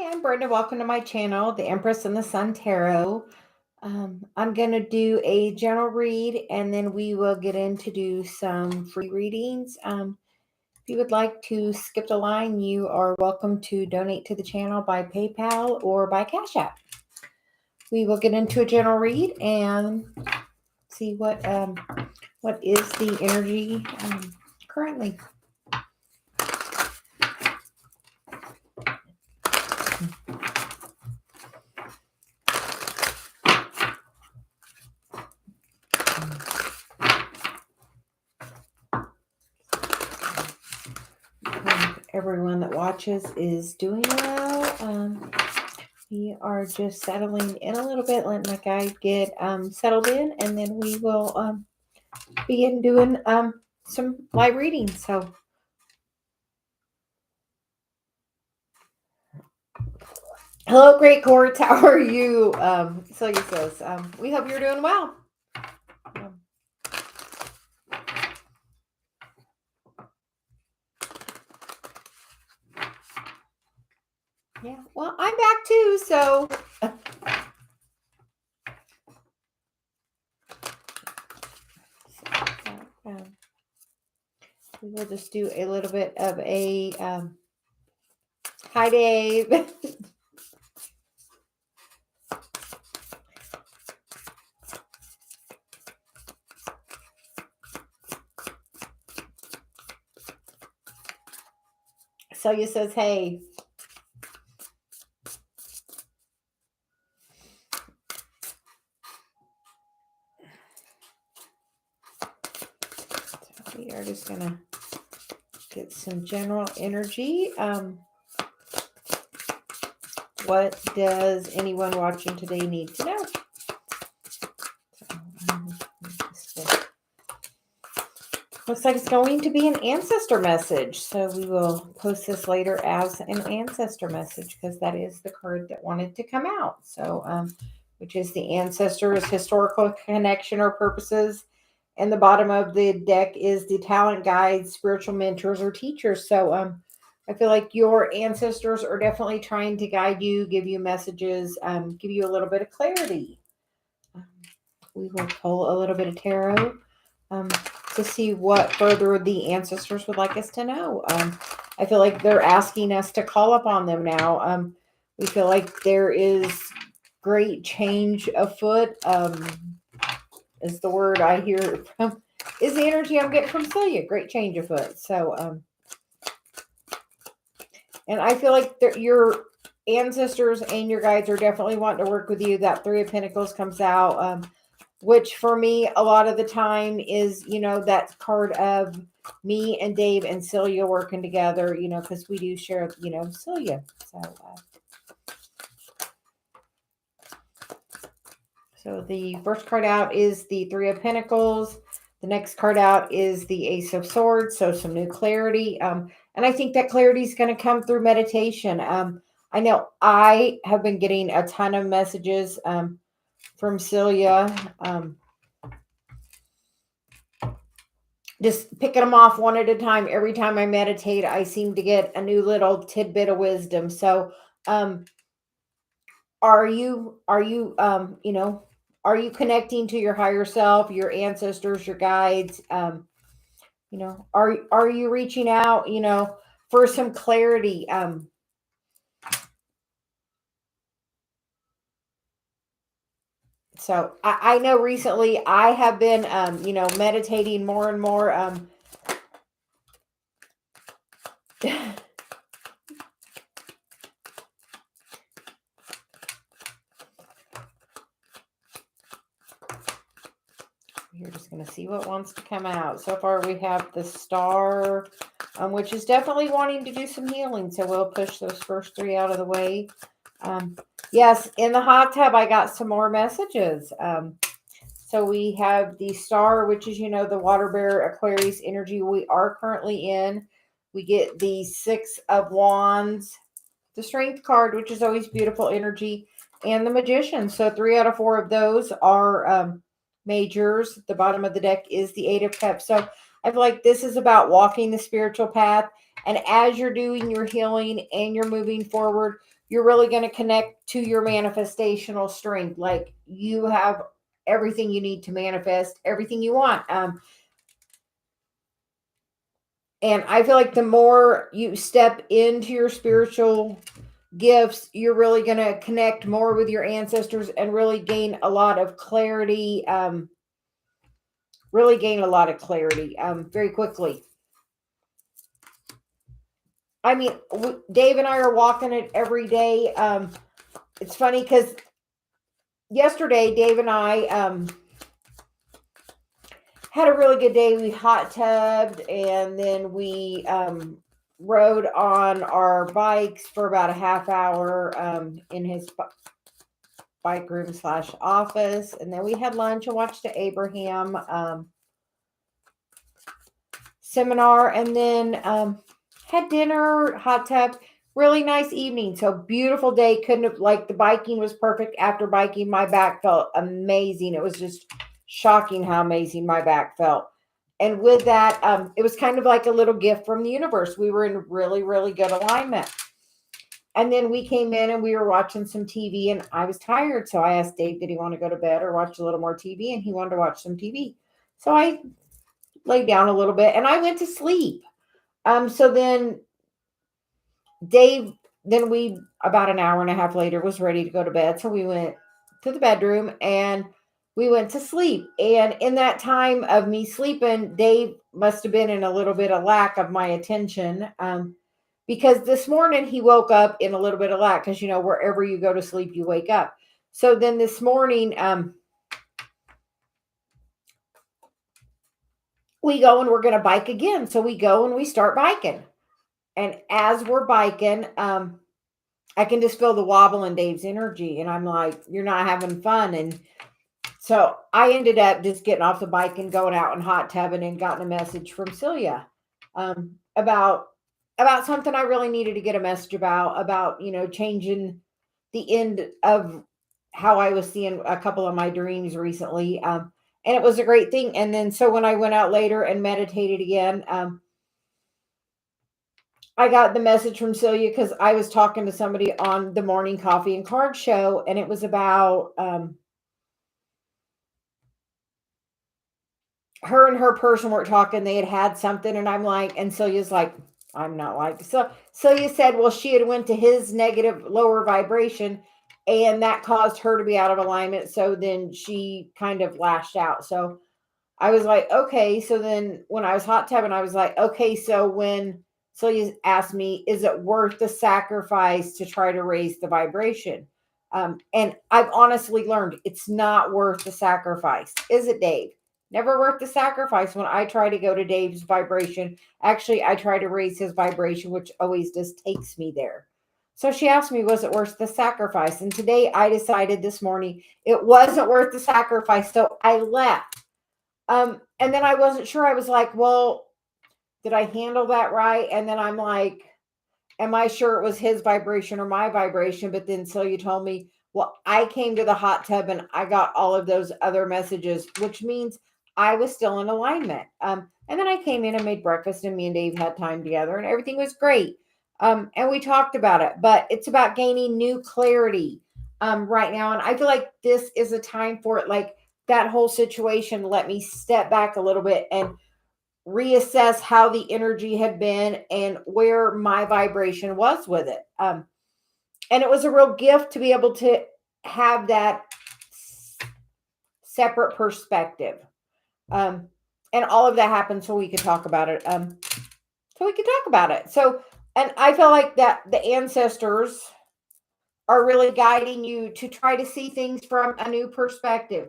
Hi, I'm Brenda. Welcome to my channel, the Empress and the Sun Tarot. I'm going to do a general read and then we will get into do some free readings. If you would like to skip the line, you are welcome to donate to the channel by PayPal or by Cash.app. We will get into a general read and see what is the energy currently. Everyone that watches is doing well. We are just settling in a little bit, letting my guide get settled in, and then we will begin doing some live readings. So, hello, Great Courts. How are you? Celia says, we hope you're doing well. Yeah, well, I'm back too, so we will just do a little bit of a hi, Dave. Celia says, hey. So we are just going to get some general energy. What does anyone watching today need to know? So, looks like it's going to be an ancestor message. So we will post this later as an ancestor message because that is the card that wanted to come out. So, which is the ancestors, historical connection or purposes. And the bottom of the deck is the talent guides, spiritual mentors, or teachers. So, I feel like your ancestors are definitely trying to guide you, give you messages, give you a little bit of clarity. We will pull a little bit of tarot to see what further the ancestors would like us to know. I feel like they're asking us to call upon them now. We feel like there is great change afoot. Is the word I hear from, is the energy I'm getting from Celia. Great change afoot. So, and I feel like your ancestors and your guides are definitely wanting to work with you. That Three of Pentacles comes out, which for me, a lot of the time is, that card of me and Dave and Celia working together, because we do share, Celia. So the first card out is the Three of Pentacles. The next card out is the Ace of Swords. So some new clarity. And I think that clarity is going to come through meditation. I know I have been getting a ton of messages from Celia. Just picking them off one at a time. Every time I meditate, I seem to get a new little tidbit of wisdom. So, are you connecting to your higher self, your ancestors, your guides? Are you reaching out, for some clarity? So I know recently I have been, meditating more and more. You're just going to see what wants to come out. So far we have the Star, which is definitely wanting to do some healing. So we'll push those first three out of the way. Yes, in the hot tub, I got some more messages. So we have the Star, which is, the water bearer Aquarius energy we are currently in. We get the Six of Wands, the Strength card, which is always beautiful energy, and the Magician. So 3 out of 4 of those are majors. The bottom of the deck is the Eight of Cups. So I feel like this is about walking the spiritual path. And as you're doing your healing and you're moving forward, you're really going to connect to your manifestational strength. Like you have everything you need to manifest everything you want. And I feel like the more you step into your spiritual gifts, you're really going to connect more with your ancestors and really gain a lot of clarity. Really gain a lot of clarity very quickly. I mean, Dave and I are walking it every day. It's funny because yesterday, Dave and I had a really good day. We hot tubbed and then we rode on our bikes for about a half hour in his bike room / office. And then we had lunch and watched the Abraham seminar, and then had dinner, hot tub, really nice evening. So beautiful day. Couldn't have, like, the biking was perfect. After biking, my back felt amazing. It was just shocking how amazing my back felt. And with that, it was kind of like a little gift from the universe. We were in really, really good alignment. And then we came in and we were watching some TV, and I was tired. So I asked Dave, did he want to go to bed or watch a little more TV? And he wanted to watch some TV. So I laid down a little bit and I went to sleep. So then we, about an hour and a half later, was ready to go to bed. So we went to the bedroom and we went to sleep. And in that time of me sleeping, Dave must have been in a little bit of lack of my attention. Because this morning he woke up in a little bit of lack, because, wherever you go to sleep, you wake up. So then this morning, we go and we're going to bike again. So we go and we start biking. And as we're biking, I can just feel the wobble in Dave's energy. And I'm like, you're not having fun. And so I ended up just getting off the bike and going out and hot tubbing, and gotten a message from Celia about something I really needed to get a message about, changing the end of how I was seeing a couple of my dreams recently. And it was a great thing. And then, so when I went out later and meditated again, I got the message from Celia because I was talking to somebody on the Morning Coffee and Card Show, and it was about her and her person were talking. They had something, and I'm like, and Celia's like, I'm not like. So Celia said, well, she had went to his negative, lower vibration, and that caused her to be out of alignment. So then she kind of lashed out. So I was like, okay. So then when I was hot tubbing, I was like, okay, so when Celia asked me, is it worth the sacrifice to try to raise the vibration? And I've honestly learned it's not worth the sacrifice. Is it, Dave? Never worth the sacrifice. When I try to go to Dave's vibration, actually, I try to raise his vibration, which always just takes me there. So she asked me, was it worth the sacrifice? And today I decided this morning it wasn't worth the sacrifice. So I left. And then I wasn't sure. I was like, well, did I handle that right? And then I'm like, am I sure it was his vibration or my vibration? But then Celia told me, well, I came to the hot tub and I got all of those other messages, which means I was still in alignment. And then I came in and made breakfast, and me and Dave had time together, and everything was great. And we talked about it, but it's about gaining new clarity right now. And I feel like this is a time for it. Like, that whole situation let me step back a little bit and reassess how the energy had been and where my vibration was with it. And it was a real gift to be able to have that separate perspective. And all of that happened so we could talk about it. So, and I feel like that the ancestors are really guiding you to try to see things from a new perspective.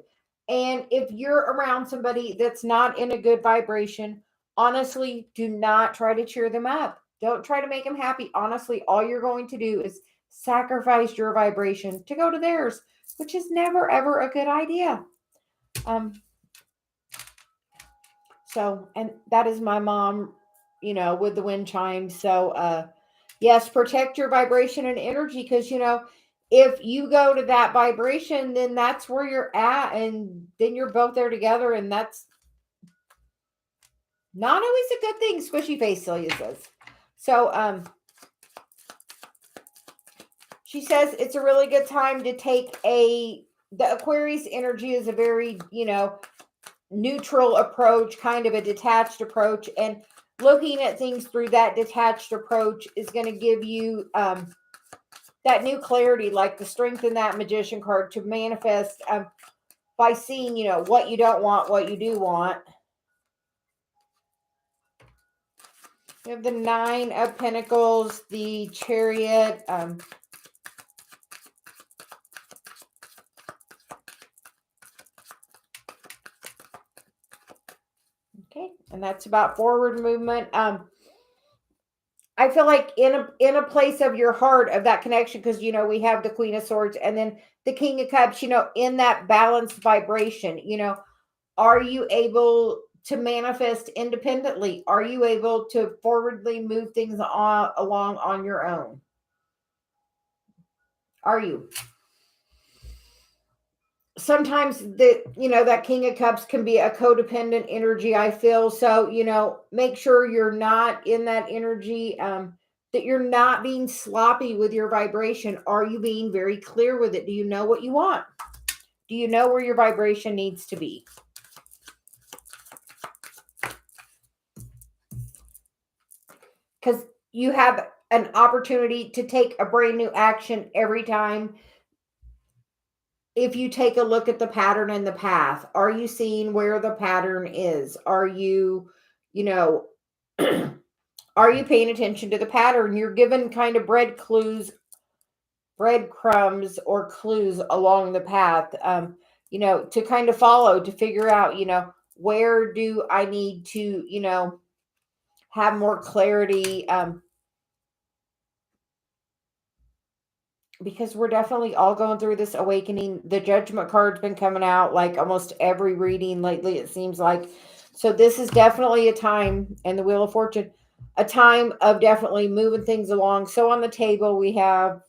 And if you're around somebody that's not in a good vibration, honestly, do not try to cheer them up. Don't try to make them happy. Honestly, all you're going to do is sacrifice your vibration to go to theirs, which is never, ever a good idea. So, and that is my mom, with the wind chimes. So, yes, protect your vibration and energy, because, if you go to that vibration, then that's where you're at, and then you're both there together, and that's not always a good thing. Squishy face, Celia says. So, She says it's a really good time to take the Aquarius energy is a very, neutral approach, kind of a detached approach. And looking at things through that detached approach is going to give you that new clarity, like the strength in that Magician card to manifest by seeing, what you don't want, what you do want. We have the Nine of Pentacles, the Chariot. Okay, and that's about forward movement. I feel like in a place of your heart of that connection, because we have the Queen of Swords and then the King of Cups. In that balanced vibration. Are you able to manifest independently? Are you able to forwardly move things along on your own? Are you? Sometimes that King of Cups can be a codependent energy, I feel. So, make sure you're not in that energy, that you're not being sloppy with your vibration. Are you being very clear with it? Do you know what you want? Do you know where your vibration needs to be? Because you have an opportunity to take a brand new action every time. If you take a look at the pattern and the path, are you seeing where the pattern is? Are you, are you paying attention to the pattern? You're given kind of breadcrumbs or clues along the path, to kind of follow, to figure out, where do I need to, have more clarity, because we're definitely all going through this awakening. The Judgment card's been coming out like almost every reading lately, it seems like. So this is definitely a time, and the Wheel of Fortune, a time of definitely moving things along. So on the table, we have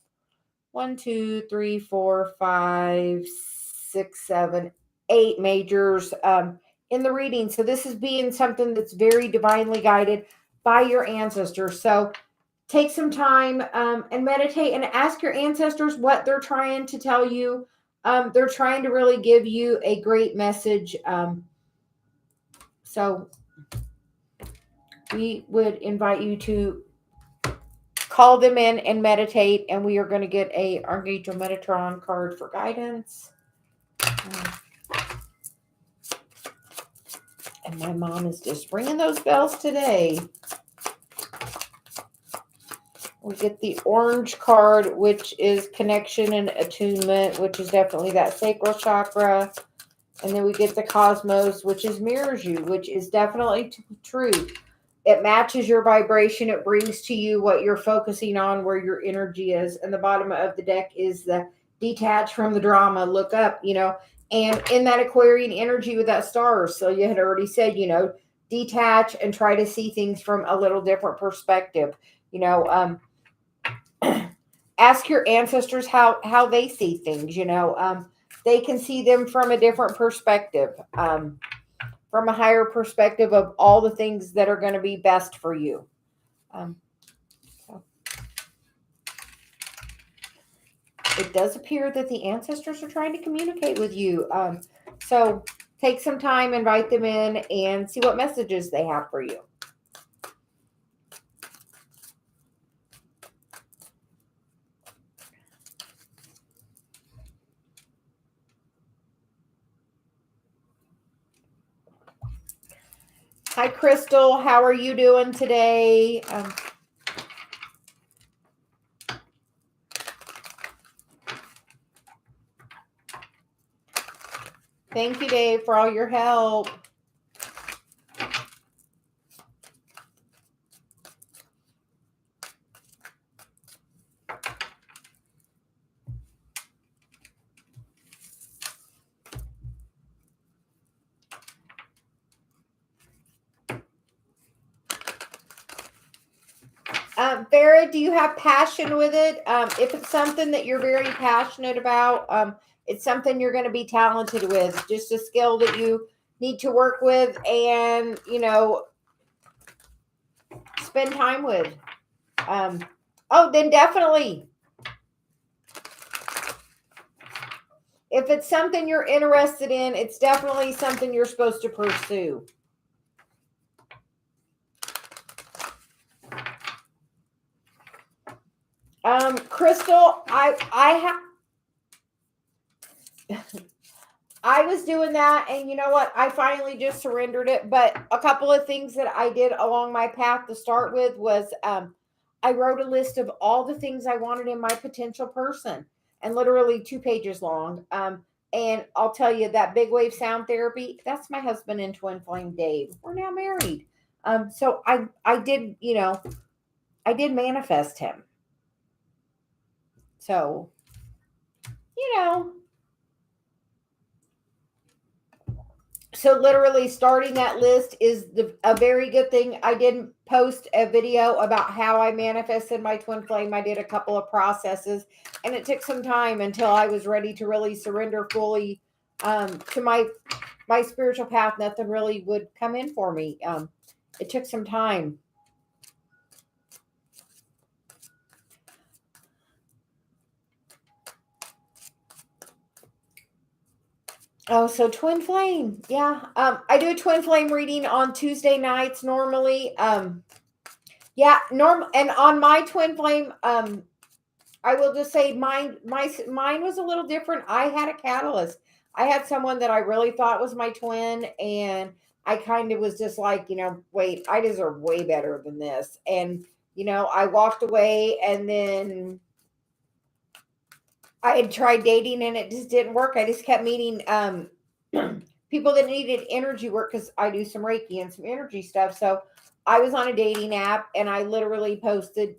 1, 2, 3, 4, 5, 6, 7, 8 majors in the reading. So this is being something that's very divinely guided by your ancestors. So take some time and meditate and ask your ancestors what they're trying to tell you. They're trying to really give you a great message. So we would invite you to call them in and meditate, and we are going to get a Archangel Metatron card for guidance. And my mom is just ringing those bells today. We get the orange card, which is connection and attunement, which is definitely that sacral chakra. And then we get the cosmos, which is mirrors you, which is definitely true. It matches your vibration. It brings to you what you're focusing on, where your energy is. And the bottom of the deck is the detach from the drama, look up, and in that Aquarian energy with that star. So you had already said, detach and try to see things from a little different perspective. Ask your ancestors how they see things. They can see them from a different perspective, from a higher perspective of all the things that are going to be best for you. So it does appear that the ancestors are trying to communicate with you. So take some time, invite them in, and see what messages they have for you. Hi, Crystal. How are you doing today? Thank you, Dave, for all your help. Vera, do you have passion with it? If it's something that you're very passionate about, it's something you're going to be talented with. Just a skill that you need to work with and, spend time with. Then definitely If it's something you're interested in, it's definitely something you're supposed to pursue. Crystal, I was doing that, and you know what? I finally just surrendered it. But a couple of things that I did along my path to start with was I wrote a list of all the things I wanted in my potential person, and literally 2 pages long. And I'll tell you that big wave sound therapy, that's my husband in Twin Flame, Dave. We're now married. So I did, I did manifest him. So, you know, so literally starting that list is a very good thing. I didn't post a video about how I manifested my twin flame. I did a couple of processes, and it took some time until I was ready to really surrender fully to my spiritual path. Nothing really would come in for me. It took some time. Oh, so twin flame. Yeah. I do a twin flame reading on Tuesday nights normally. Yeah, and on my twin flame, I will just say mine was a little different. I had a catalyst. I had someone that I really thought was my twin, and I kind of was just like, wait, I deserve way better than this. And I walked away, and then I had tried dating, and it just didn't work. I just kept meeting people that needed energy work because I do some Reiki and some energy stuff. So I was on a dating app, and I literally posted,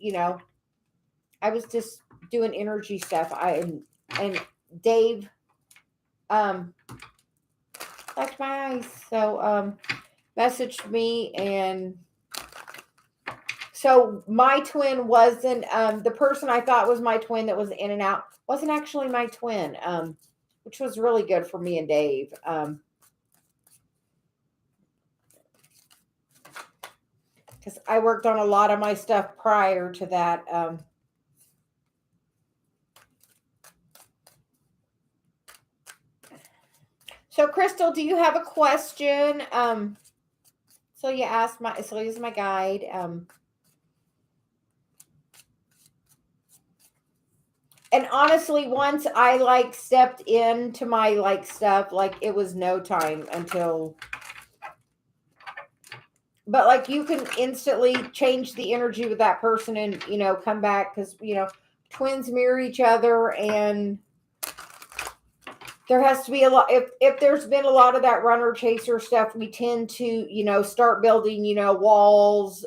I was just doing energy stuff. And Dave liked my eyes, so messaged me, and so my twin wasn't the person I thought was my twin that was in and out wasn't actually my twin, which was really good for me and Dave. Because I worked on a lot of my stuff prior to that. So Crystal, do you have a question? So you asked he's my guide. And honestly, once I stepped into my stuff, it was no time until, but you can instantly change the energy with that person and, come back because, twins mirror each other, and there has to be a lot. If there's been a lot of that runner chaser stuff, we tend to, start building, walls,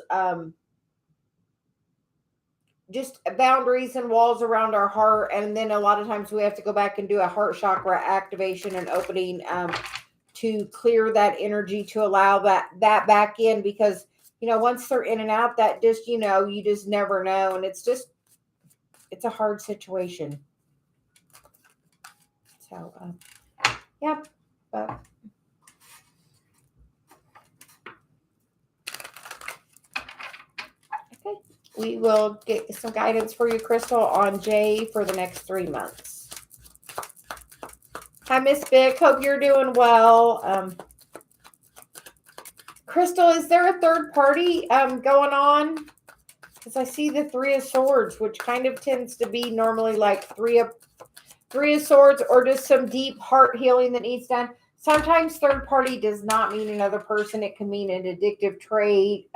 just boundaries and walls around our heart. And then a lot of times we have to go back and do a heart chakra activation and opening to clear that energy, to allow that back in, because once they're in and out, that just you just never know, and it's a hard situation. So yeah, but okay. We will get some guidance for you, Crystal, on Jay for the next 3 months. Hi, Miss Vic. Hope you're doing well. Crystal, is there a third party going on? Because I see the Three of Swords, which kind of tends to be normally like Three of Swords, or just some deep heart healing that needs done. Sometimes third party does not mean another person. It can mean an addictive trait,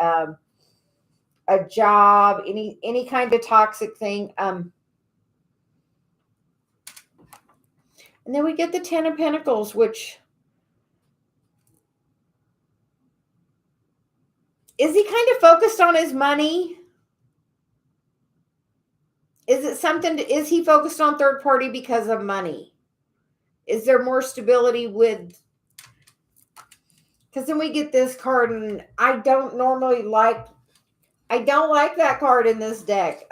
a job, any kind of toxic thing. And then we get the Ten of Pentacles, which is he kind of focused on his money? Is it something? Is he focused on third party because of money? Is there more stability with? Because then we get this card, and I don't like that card in this deck.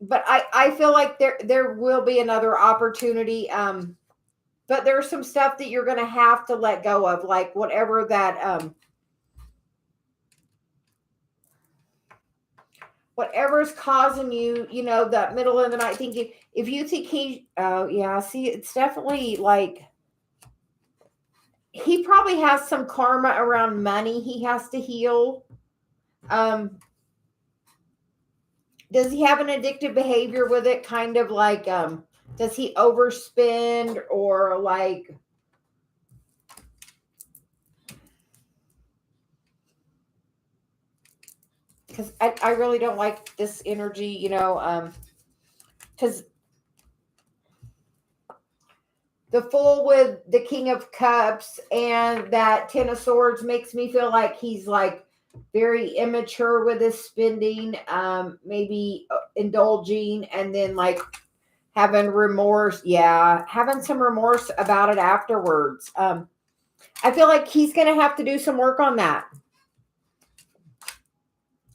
But I feel like there will be another opportunity. But there's some stuff that you're going to have to let go of, like whatever whatever's causing you, that middle of the night thinking, if you think oh yeah, see, it's definitely like, he probably has some karma around money he has to heal. Does he have an addictive behavior with it? Kind of like, does he overspend or like, because I really don't like this energy, because the Fool with the King of Cups and that Ten of Swords makes me feel like he's like very immature with his spending, maybe indulging and then like having remorse. Yeah, having some remorse about it afterwards. I feel like he's going to have to do some work on that.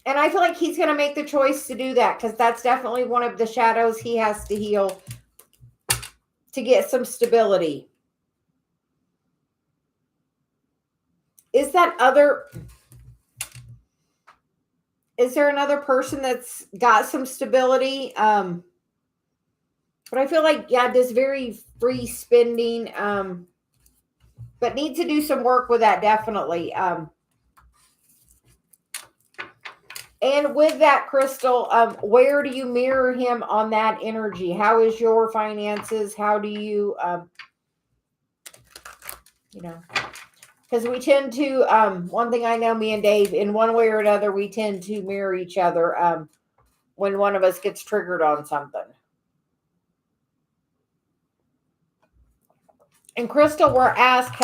And I feel like he's going to make the choice to do that because that's definitely one of the shadows he has to heal to get some stability. Is there another person that's got some stability? But I feel like, yeah, this very free spending, but needs to do some work with that, definitely. And with that, Crystal, where do you mirror him on that energy? How is your finances? How do you, because we tend to, one thing I know, me and Dave, in one way or another, we tend to mirror each other when one of us gets triggered on something. And Crystal, we're asked,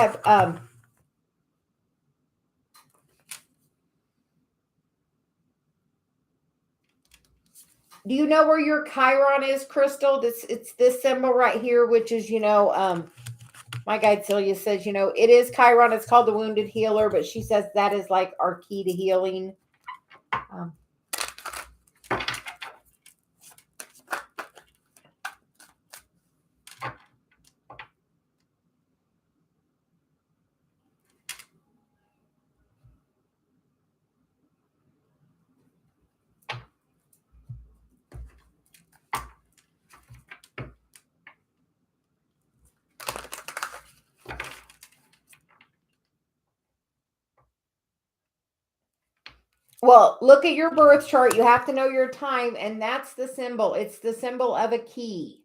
do you know where your Chiron is, Crystal? It's this symbol right here, which is, my guide Celia says, it is Chiron. It's called the Wounded Healer, but she says that is like our key to healing. Well, look at your birth chart. You have to know your time, and that's the symbol. It's the symbol of a key.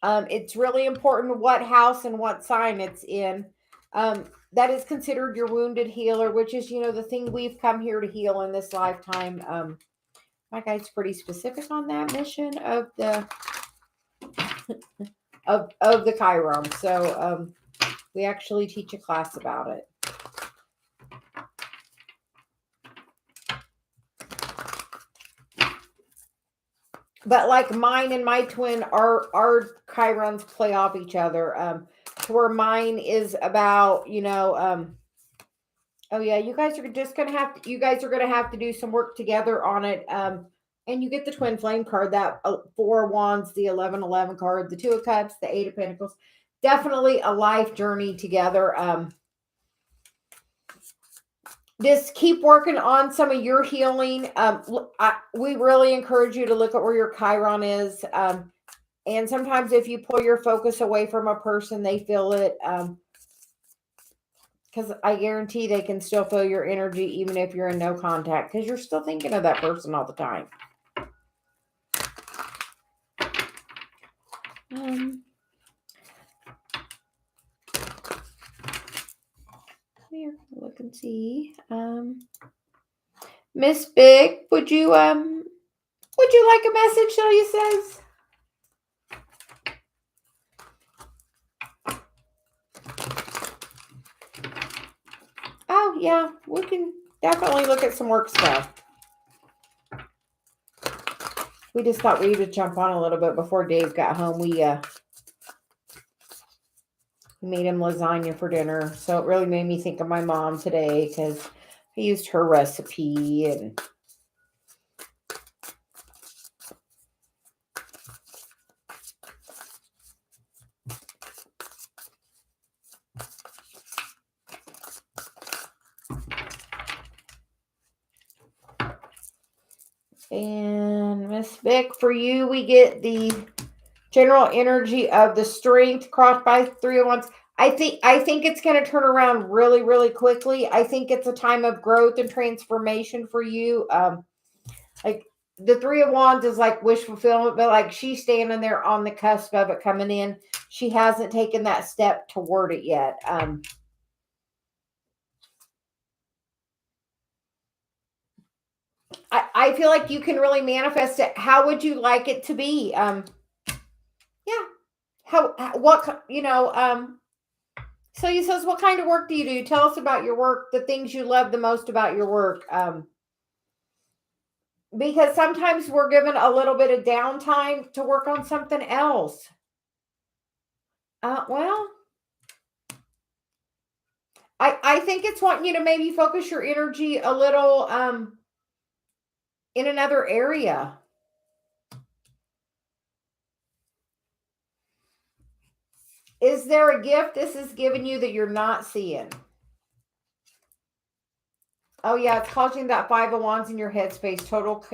It's really important what house and what sign it's in. That is considered your wounded healer, which is, the thing we've come here to heal in this lifetime. My guide's pretty specific on that mission of the of the Chiron. So we actually teach a class about it. But like mine and my twin, our Chirons play off each other. To where mine is about, oh yeah, you guys are just gonna have to do some work together on it. And you get the twin flame card, that 4 of Wands, the 11-11 card, the 2 of Cups, the 8 of Pentacles. Definitely a life journey together. Just keep working on some of your healing. We really encourage you to look at where your Chiron is. And sometimes if you pull your focus away from a person, they feel it. Because I guarantee they can still feel your energy even if you're in no contact, because you're still thinking of that person all the time. Here, look and see. Miss Big, would you like a message? Celia says. Oh yeah, we can definitely look at some work stuff. We just thought we would jump on a little bit before Dave got home. We made him lasagna for dinner, so it really made me think of my mom today because I used her recipe. And And Miss Vic, for you, we get the general energy of the strength crossed by 3 of Wands. I think it's going to turn around really, really quickly. I think it's a time of growth and transformation for you. Like the 3 of Wands is like wish fulfillment, but like she's standing there on the cusp of it coming in. She hasn't taken that step toward it yet. I feel like you can really manifest it. How would you like it to be? Yeah. What, so he says, what kind of work do you do? Tell us about your work, the things you love the most about your work. Because sometimes we're given a little bit of downtime to work on something else. Well, I think it's wanting you to maybe focus your energy a little in another area. Is there a gift this is giving you that you're not seeing? Oh, yeah, it's causing that 5 of Wands in your headspace. Total,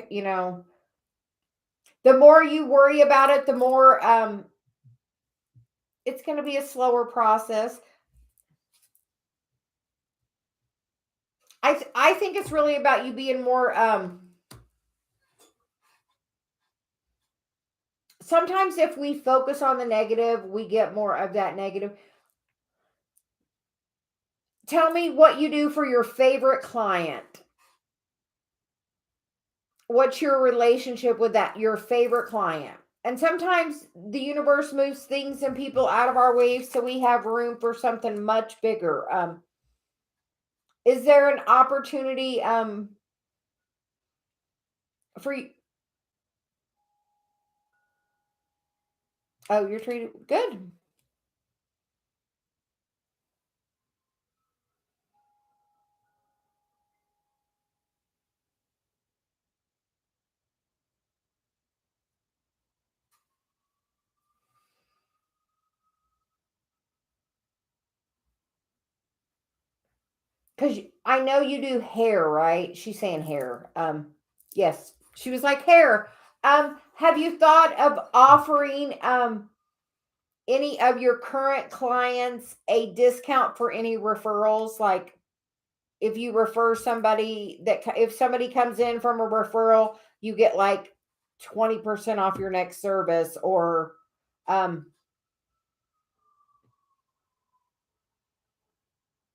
the more you worry about it, the more it's going to be a slower process. I think it's really about you being more sometimes if we focus on the negative, we get more of that negative. Tell me what you do for your favorite client. What's your relationship with that your favorite client? And sometimes the universe moves things and people out of our way so we have room for something much bigger. Is there an opportunity for you? Oh, you're treated good. Because I know you do hair, right? She's saying hair. Yes. She was like hair. Have you thought of offering any of your current clients a discount for any referrals? Like if you refer somebody if somebody comes in from a referral, you get like 20% off your next service or um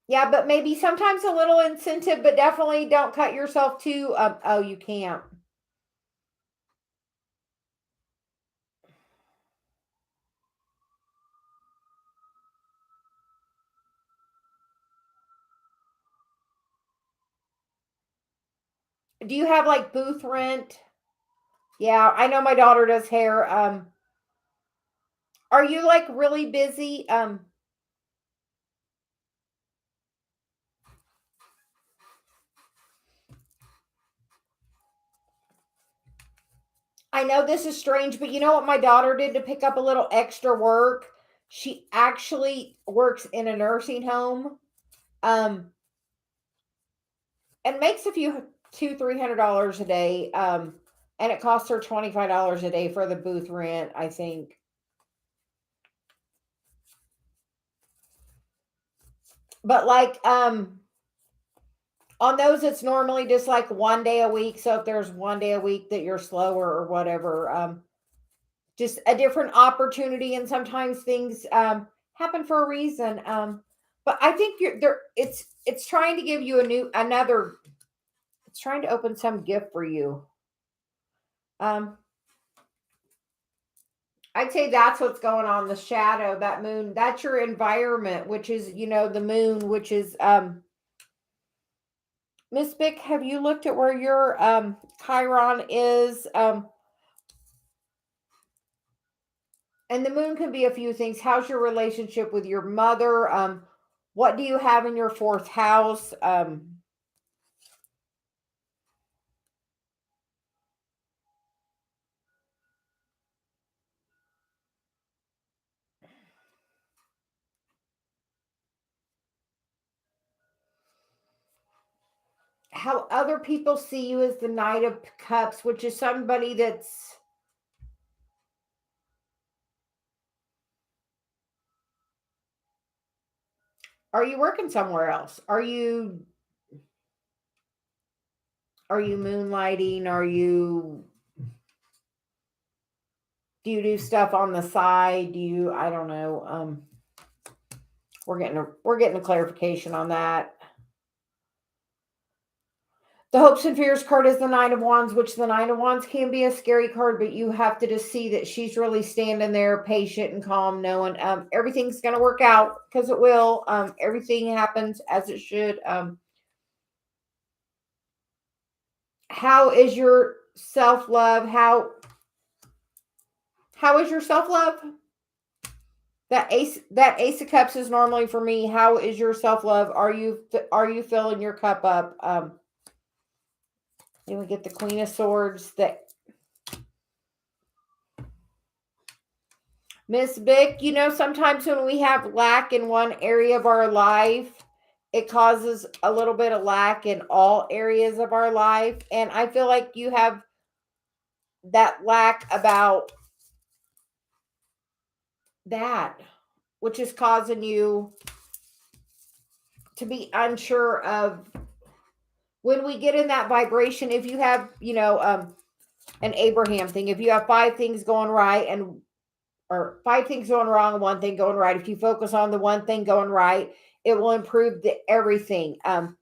yeah, but maybe sometimes a little incentive, but definitely don't cut yourself too. Oh, you can't. Do you have like booth rent? Yeah, I know my daughter does hair. Are you like really busy? I know this is strange, but you know what my daughter did to pick up a little extra work? She actually works in a nursing home. Um, and makes a few $200-300 a day. And it costs her $25 a day for the booth rent, I think. But like on those, it's normally just like one day a week. So if there's one day a week that you're slower or whatever, just a different opportunity. And sometimes things happen for a reason. But I think you're there. It's trying to give you another. It's trying to open some gift for you. Um, I'd say that's what's going on. The shadow, that moon, that's your environment, which is, the moon, which is Miss Bick, have you looked at where your Chiron is? And the moon can be a few things. How's your relationship with your mother? What do you have in your fourth house? how other people see you as the Knight of Cups, which is somebody that's, are you working somewhere else? Are you moonlighting? Do you do stuff on the side? I don't know. We're getting a clarification on that. The hopes and fears card is the Nine of Wands, which the Nine of Wands can be a scary card, but you have to just see that she's really standing there patient and calm, knowing everything's going to work out, because it will. Everything happens as it should. How is your self-love? How is your self-love? That ace of cups is normally for me. How is your self-love? Are you filling your cup up? Then we get the Queen of Swords. That Miss Vic, sometimes when we have lack in one area of our life, it causes a little bit of lack in all areas of our life. And I feel like you have that lack about that, which is causing you to be unsure of when we get in that vibration. If you have, an Abraham thing, if you have 5 things going right or 5 things going wrong and 1 thing going right, if you focus on the 1 thing going right, it will improve everything. And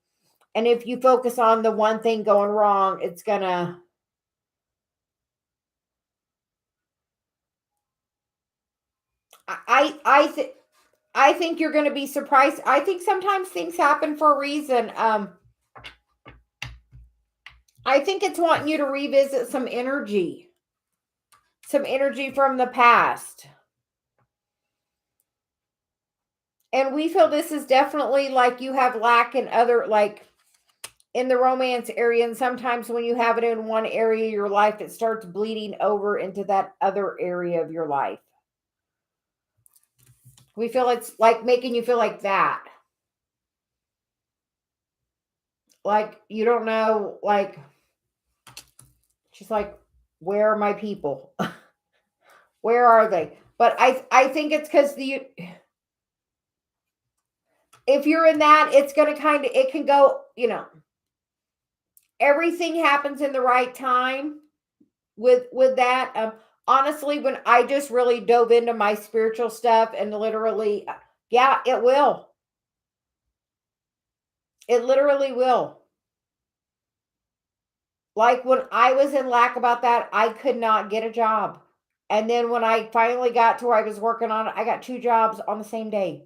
if you focus on the 1 thing going wrong, it's gonna, I think you're going to be surprised. I think sometimes things happen for a reason. I think it's wanting you to revisit some energy from the past. And we feel this is definitely like you have lack in other, like in the romance area. And sometimes when you have it in one area of your life, it starts bleeding over into that other area of your life. We feel it's like making you feel like that. Like you don't know, like, she's like, where are my people? Where are they? But I think it's because if you're in that, it's going to it can go, everything happens in the right time with that. Honestly, when I just really dove into my spiritual stuff and literally, yeah, it will. It literally will. Like when I was in lack about that, I could not get a job. And then when I finally got to where I was working on it, I got 2 jobs on the same day.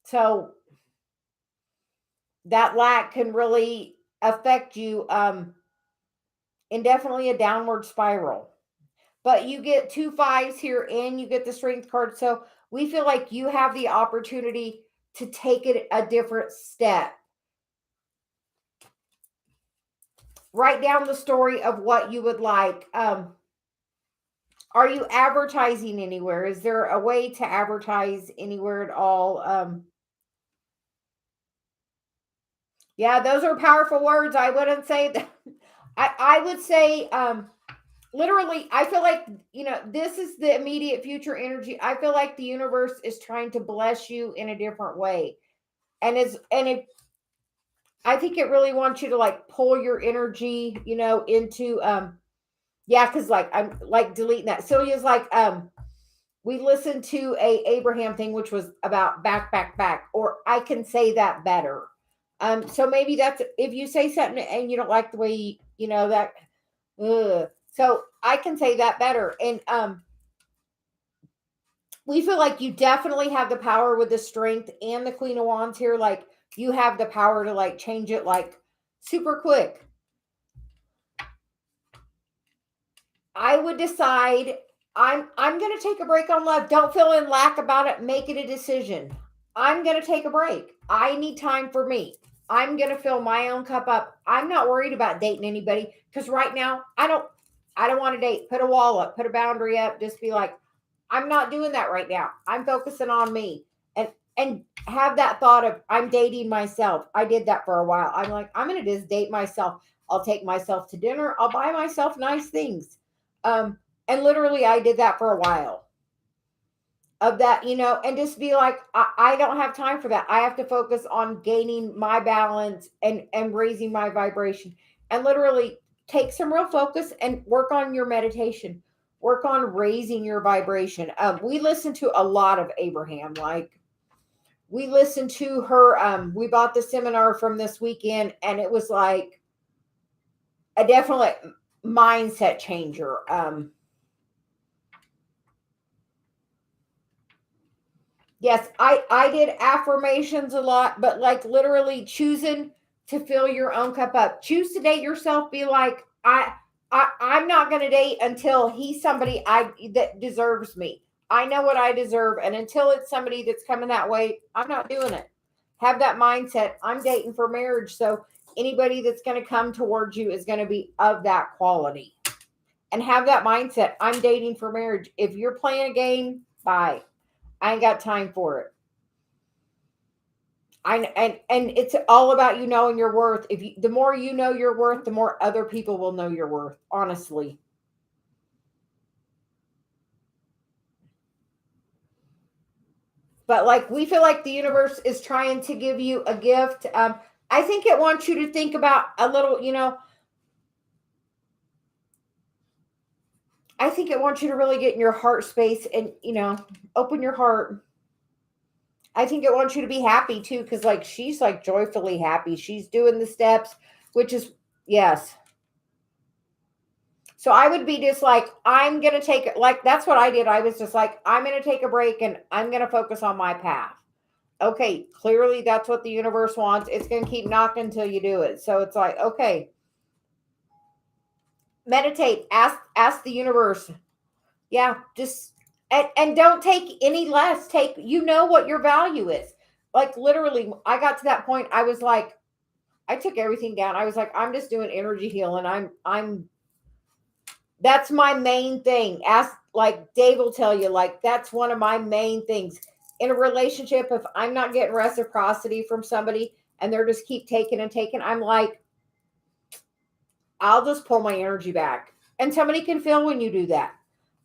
So that lack can really affect you in definitely a downward spiral. But you get 2 5s here and you get the strength card. So we feel like you have the opportunity to take it a different step. Write down the story of what you would like. Are you advertising anywhere? Is there a way to advertise anywhere at all? Yeah, those are powerful words. I wouldn't say that. I would say, literally, I feel like, this is the immediate future energy. I feel like the universe is trying to bless you in a different way. And I think it really wants you to like pull your energy, into, yeah, because like I'm like deleting that. Sylvia's like, we listened to a Abraham thing, which was about back, or I can say that better. So maybe that's if you say something and you don't like the way that. So I can say that better, and we feel like you definitely have the power with the strength and the Queen of Wands here. Like you have the power to like change it like super quick. I would decide I'm going to take a break on love. Don't feel in lack about it. Make it a decision. I'm going to take a break. I need time for me. I'm going to fill my own cup up. I'm not worried about dating anybody because right now I don't want to date. Put a wall up, put a boundary up. Just be like, I'm not doing that right now. I'm focusing on me. And and have that thought of, I'm dating myself. I did that for a while. I'm like, I'm going to just date myself. I'll take myself to dinner. I'll buy myself nice things. And literally I did that for a while of that, and just be like, I don't have time for that. I have to focus on gaining my balance and raising my vibration, and literally take some real focus and work on your meditation, work on raising your vibration. We listen to a lot of Abraham, like we listened to her. We bought the seminar from this weekend, and it was like a definite mindset changer. Yes, I did affirmations a lot, but like literally choosing to fill your own cup up. Choose to date yourself. Be like, I'm not going to date until he's somebody that deserves me. I know what I deserve, and until it's somebody that's coming that way, I'm not doing it. Have that mindset. I'm dating for marriage, so anybody that's going to come towards you is going to be of that quality. And have that mindset. I'm dating for marriage. If you're playing a game, bye. I ain't got time for it. And it's all about you knowing your worth. The more you know your worth, the more other people will know your worth, honestly. But like we feel like the universe is trying to give you a gift. I think it wants you to think about a little, I think it wants you to really get in your heart space and, open your heart. I think it wants you to be happy too, because like she's like joyfully happy. She's doing the steps, which is, yes. So I would be just like, I'm going to take it. Like, that's what I did. I was just like, I'm going to take a break and I'm going to focus on my path. Okay. Clearly that's what the universe wants. It's going to keep knocking until you do it. So it's like, okay, meditate, ask the universe. Yeah. Just, and don't take any less. What your value is. Like literally I got to that point. I was like, I took everything down. I was like, I'm just doing energy healing. That's my main thing. Ask, like Dave will tell you, like that's one of my main things in a relationship. If I'm not getting reciprocity from somebody and they're just keep taking and taking, I'm like, I'll just pull my energy back. And somebody can feel when you do that.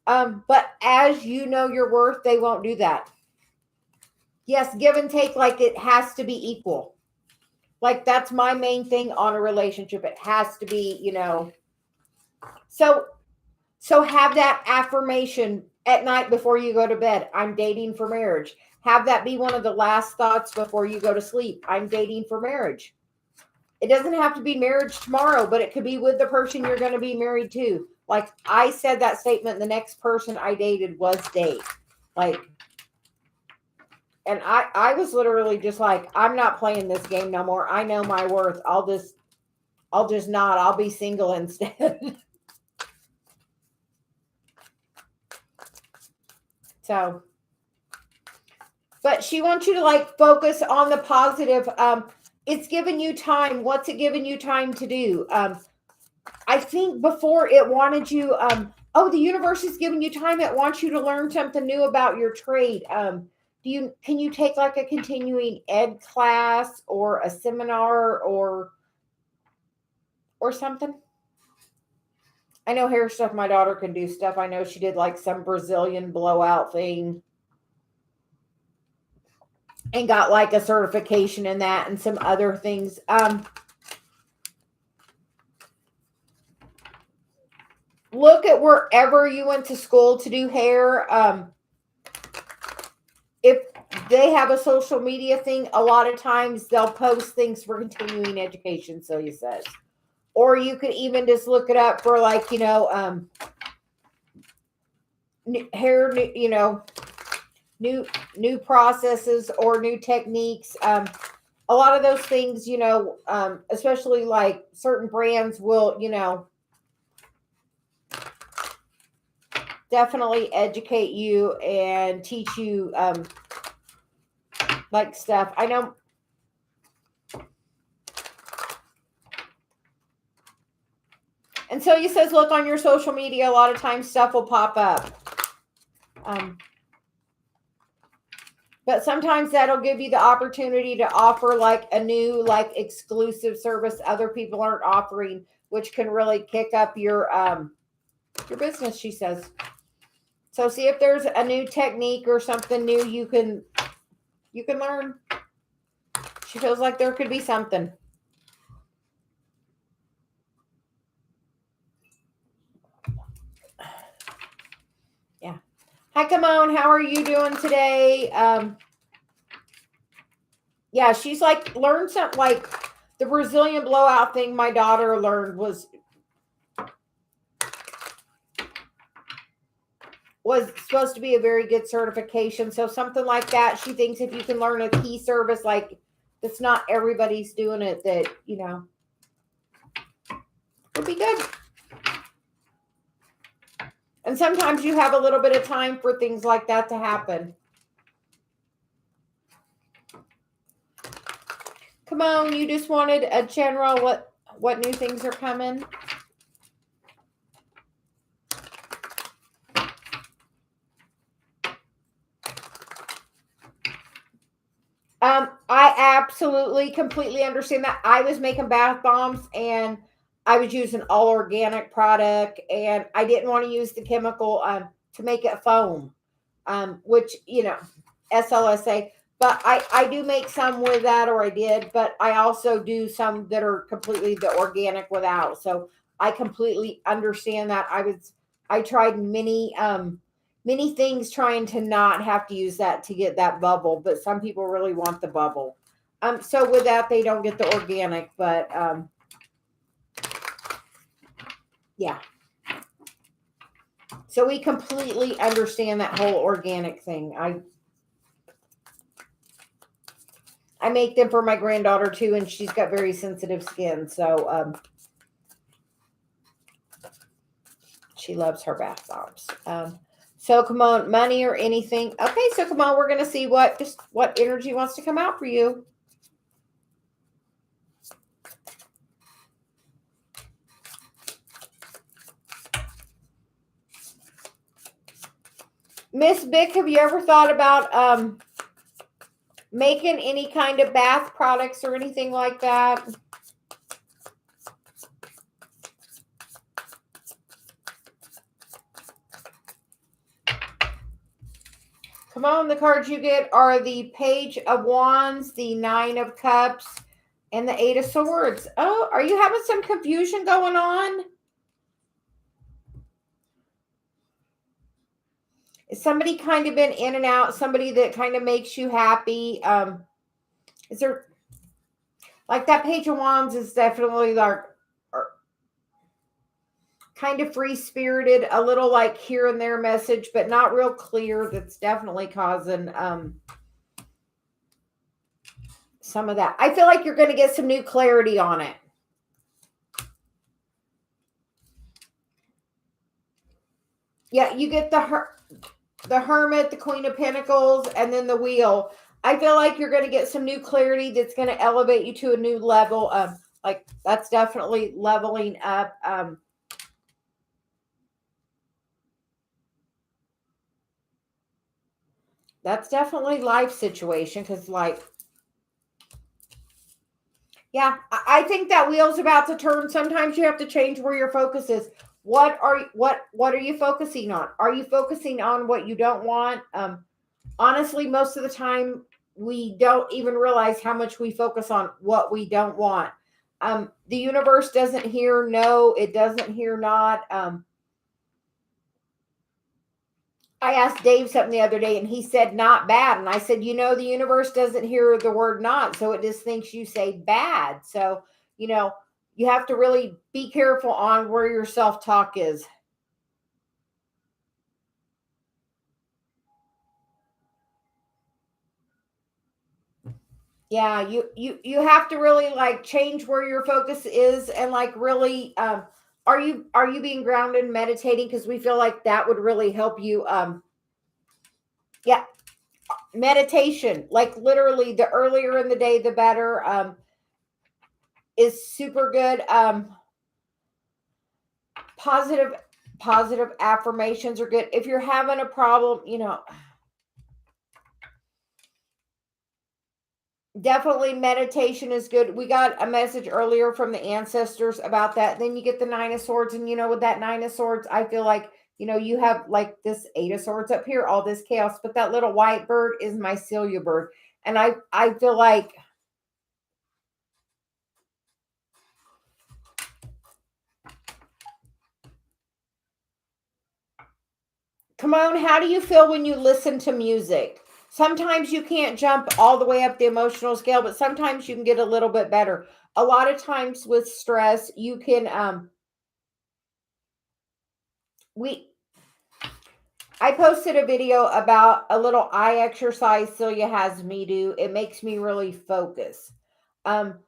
But as you know your worth, they won't do that. Yes, give and take, like it has to be equal. Like that's my main thing on a relationship. It has to be, So have that affirmation at night before you go to bed. I'm dating for marriage. Have that be one of the last thoughts before you go to sleep. I'm dating for marriage. It doesn't have to be marriage tomorrow, but it could be with the person you're going to be married to. Like I said that statement, the next person I dated was Dave. Like, and I was literally just like, I'm not playing this game no more. I know my worth. I'll just not. I'll be single instead. So, but she wants you to like focus on the positive. It's giving you time. What's it giving you time to do? I think before it wanted you, the universe is giving you time. It wants you to learn something new about your trade. Can you take like a continuing ed class or a seminar or something? I know hair stuff. My daughter can do stuff. I know she did like some Brazilian blowout thing and got like a certification in that and some other things. Look at wherever you went to school to do hair. If they have a social media thing, a lot of times they'll post things for continuing education, so he says. Or you could even just look it up for like, hair, new processes or new techniques. A lot of those things, especially like certain brands will, definitely educate you and teach you like stuff. I know. And so he says, look on your social media. A lot of times stuff will pop up. But sometimes that'll give you the opportunity to offer like a new, like exclusive service other people aren't offering, which can really kick up your business, she says. So see if there's a new technique or something new you can learn. She feels like there could be something. Yeah. Hi, Kimon. How are you doing today? Yeah, she's like learned something like the Brazilian blowout thing my daughter learned was supposed to be a very good certification. So something like that, she thinks if you can learn a key service, like it's not everybody's doing it, that, you know, would be good. And sometimes you have a little bit of time for things like that to happen. Come on, you just wanted a general what new things are coming? I absolutely completely understand that. I was making bath bombs and I was using all organic product, and I didn't want to use the chemical to make it foam, which, you know, SLSA. But I do make some with that, or I did, but I also do some that are completely the organic without. So I completely understand that. I tried many things trying to not have to use that to get that bubble, but some people really want the bubble. So with that, they don't get the organic, but yeah. So we completely understand that whole organic thing. I make them for my granddaughter too, and she's got very sensitive skin, so she loves her bath bombs. So come on, money or anything. Okay, so come on, we're gonna see what energy wants to come out for you. Miss Bick, have you ever thought about making any kind of bath products or anything like that? Come on, the cards you get are the Page of Wands, the Nine of Cups, and the Eight of Swords. Oh, are you having some confusion going on? Is somebody kind of been in and out? Somebody that kind of makes you happy? Is there, like, that Page of Wands is definitely like kind of free spirited, a little like here and there message, but not real clear. That's definitely causing some of that. I feel like you're going to get some new clarity on it. Yeah, you get the Hermit, the Queen of Pentacles, and then the Wheel. I feel like you're going to get some new clarity that's going to elevate you to a new level. Like, that's definitely leveling up. That's definitely life situation, because, like, yeah, I think that wheel's about to turn. Sometimes you have to change where your focus is. What are you focusing on? Are you focusing on what you don't want? Honestly, most of the time we don't even realize how much we focus on what we don't want. The universe doesn't hear no, it doesn't hear not. I asked Dave something the other day and he said not bad. And I said, you know, the universe doesn't hear the word not. So it just thinks you say bad. So, you know, you have to really be careful on where your self-talk is. Yeah, you have to really like change where your focus is, and like really are you being grounded and meditating, because we feel like that would really help you. Yeah, meditation, like literally the earlier in the day the better, is super good. Positive affirmations are good. If you're having a problem, you know, Definitely meditation is good. We got a message earlier from the ancestors about that. Then you get the Nine of Swords, and with that Nine of Swords, I feel like you have like this Eight of Swords up here, all this chaos, but that little white bird is my Celia bird, and I feel like, come on, how do you feel when you listen to music? Sometimes you can't jump all the way up the emotional scale, but sometimes you can get a little bit better. A lot of times with stress, you can we I posted a video about a little eye exercise Celia has me do. It makes me really focus.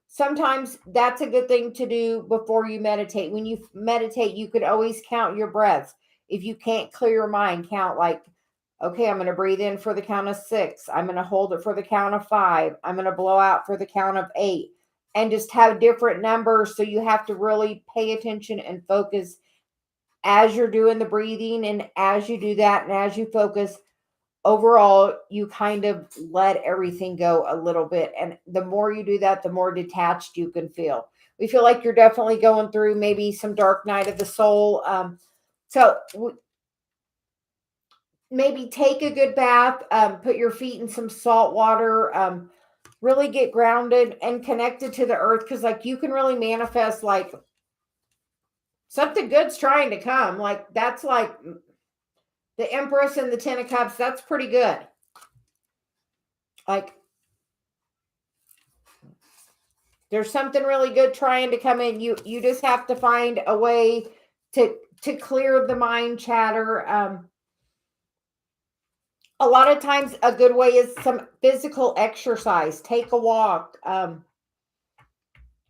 Sometimes that's a good thing to do before you meditate. When you meditate, you could always count your breaths. If you can't clear your mind, count like, okay, I'm going to breathe in for the count of 6. I'm going to hold it for the count of 5. I'm going to blow out for the count of 8. And just have different numbers. So you have to really pay attention and focus as you're doing the breathing, and as you do that and as you focus, overall you kind of let everything go a little bit, and the more you do that, the more detached you can feel. We feel like you're definitely going through maybe some dark night of the soul. So maybe take a good bath, put your feet in some salt water, really get grounded and connected to the earth, because like you can really manifest like something good's trying to come. Like that's like the Empress and the Ten of Cups. That's pretty good. Like there's something really good trying to come in. You just have to find a way to clear the mind chatter. A lot of times a good way is some physical exercise. Take a walk.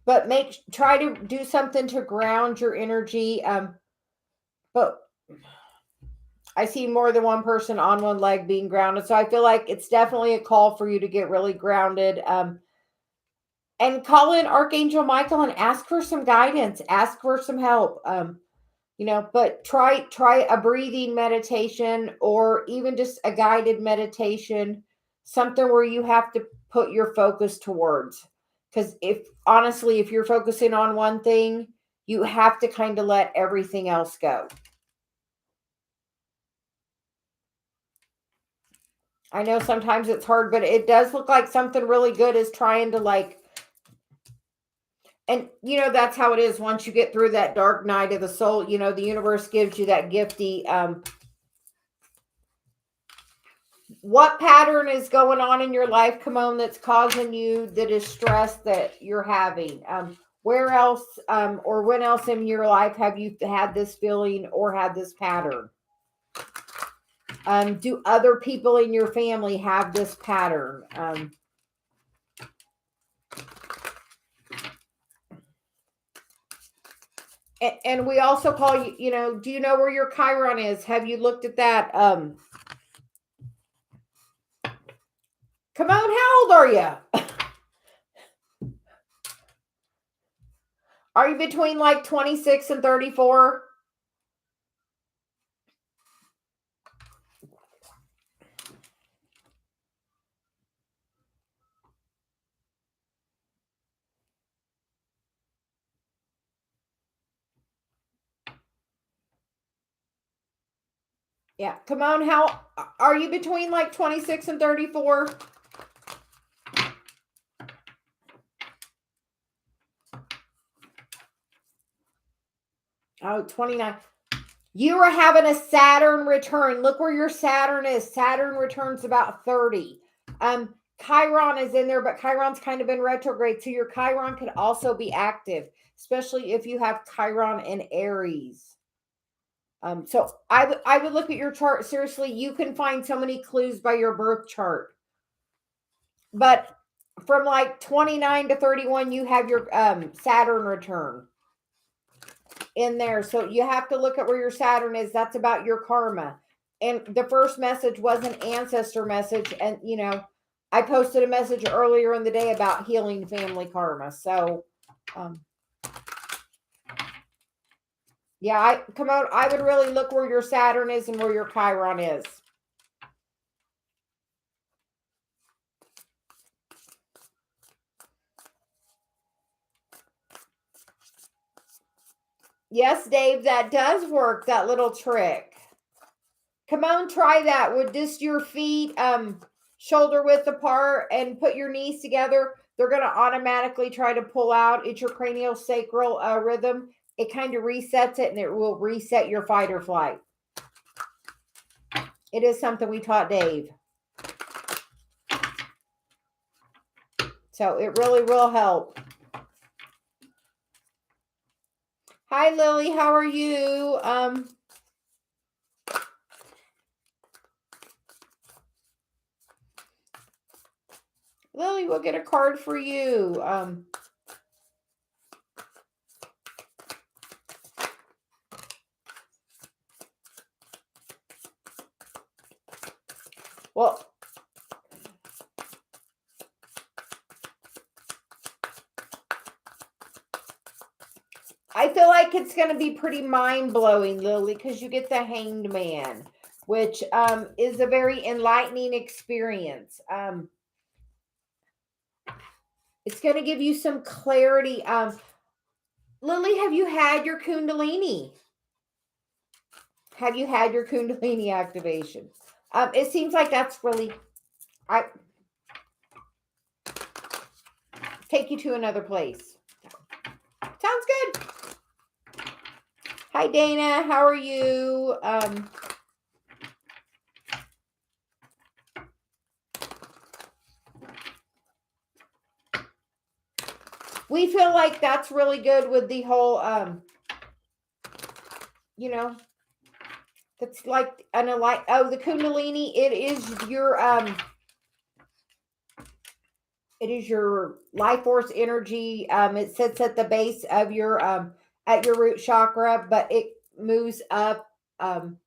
But try to do something to ground your energy. But I see more than one person on one leg being grounded. So I feel like it's definitely a call for you to get really grounded. And call in Archangel Michael and ask for some guidance, ask for some help. But try a breathing meditation, or even just a guided meditation, something where you have to put your focus towards. Because if you're focusing on one thing, you have to kind of let everything else go. I know sometimes it's hard, but it does look like something really good is trying to like, and that's how it is once you get through that dark night of the soul. The universe gives you that gifty. What pattern is going on in your life, Kimon, that's causing you the distress that you're having? Where else, or when else in your life have you had this feeling or had this pattern? Do other people in your family have this pattern? And we also call you, do you know where your Chiron is? Have you looked at that? Come on, how old are you? Are you between like 26 and 34? Yeah, come on, how are you between like 26 and 34? Oh, 29. You are having a Saturn return. Look where your Saturn is. Saturn returns about 30. Chiron is in there, but Chiron's kind of in retrograde. So your Chiron could also be active, especially if you have Chiron in Aries. So I would look at your chart. Seriously, you can find so many clues by your birth chart. But from like 29 to 31, you have your Saturn return in there. So you have to look at where your Saturn is. That's about your karma. And the first message was an ancestor message. And, I posted a message earlier in the day about healing family karma. So, yeah, I would really look where your Saturn is and where your Chiron is. Yes, Dave, that does work, that little trick. Come on, try that with just your feet shoulder width apart and put your knees together. They're going to automatically try to pull out. It's your cranial sacral rhythm. It kind of resets it and it will reset your fight or flight. It is something we taught Dave. So it really will help. Hi, Lily. How are you? Lily, we'll get a card for you. Well, I feel like it's going to be pretty mind-blowing, Lily, because you get the Hanged Man, which is a very enlightening experience. It's going to give you some clarity. Lily, have you had your Kundalini? Have you had your Kundalini activation? It seems like that's really... I take you to another place. Sounds good. Hi, Dana. How are you? We feel like that's really good with the whole, you know, that's like the Kundalini. It is your life force energy. It sits at the base of your, at your root chakra, but it moves up, kind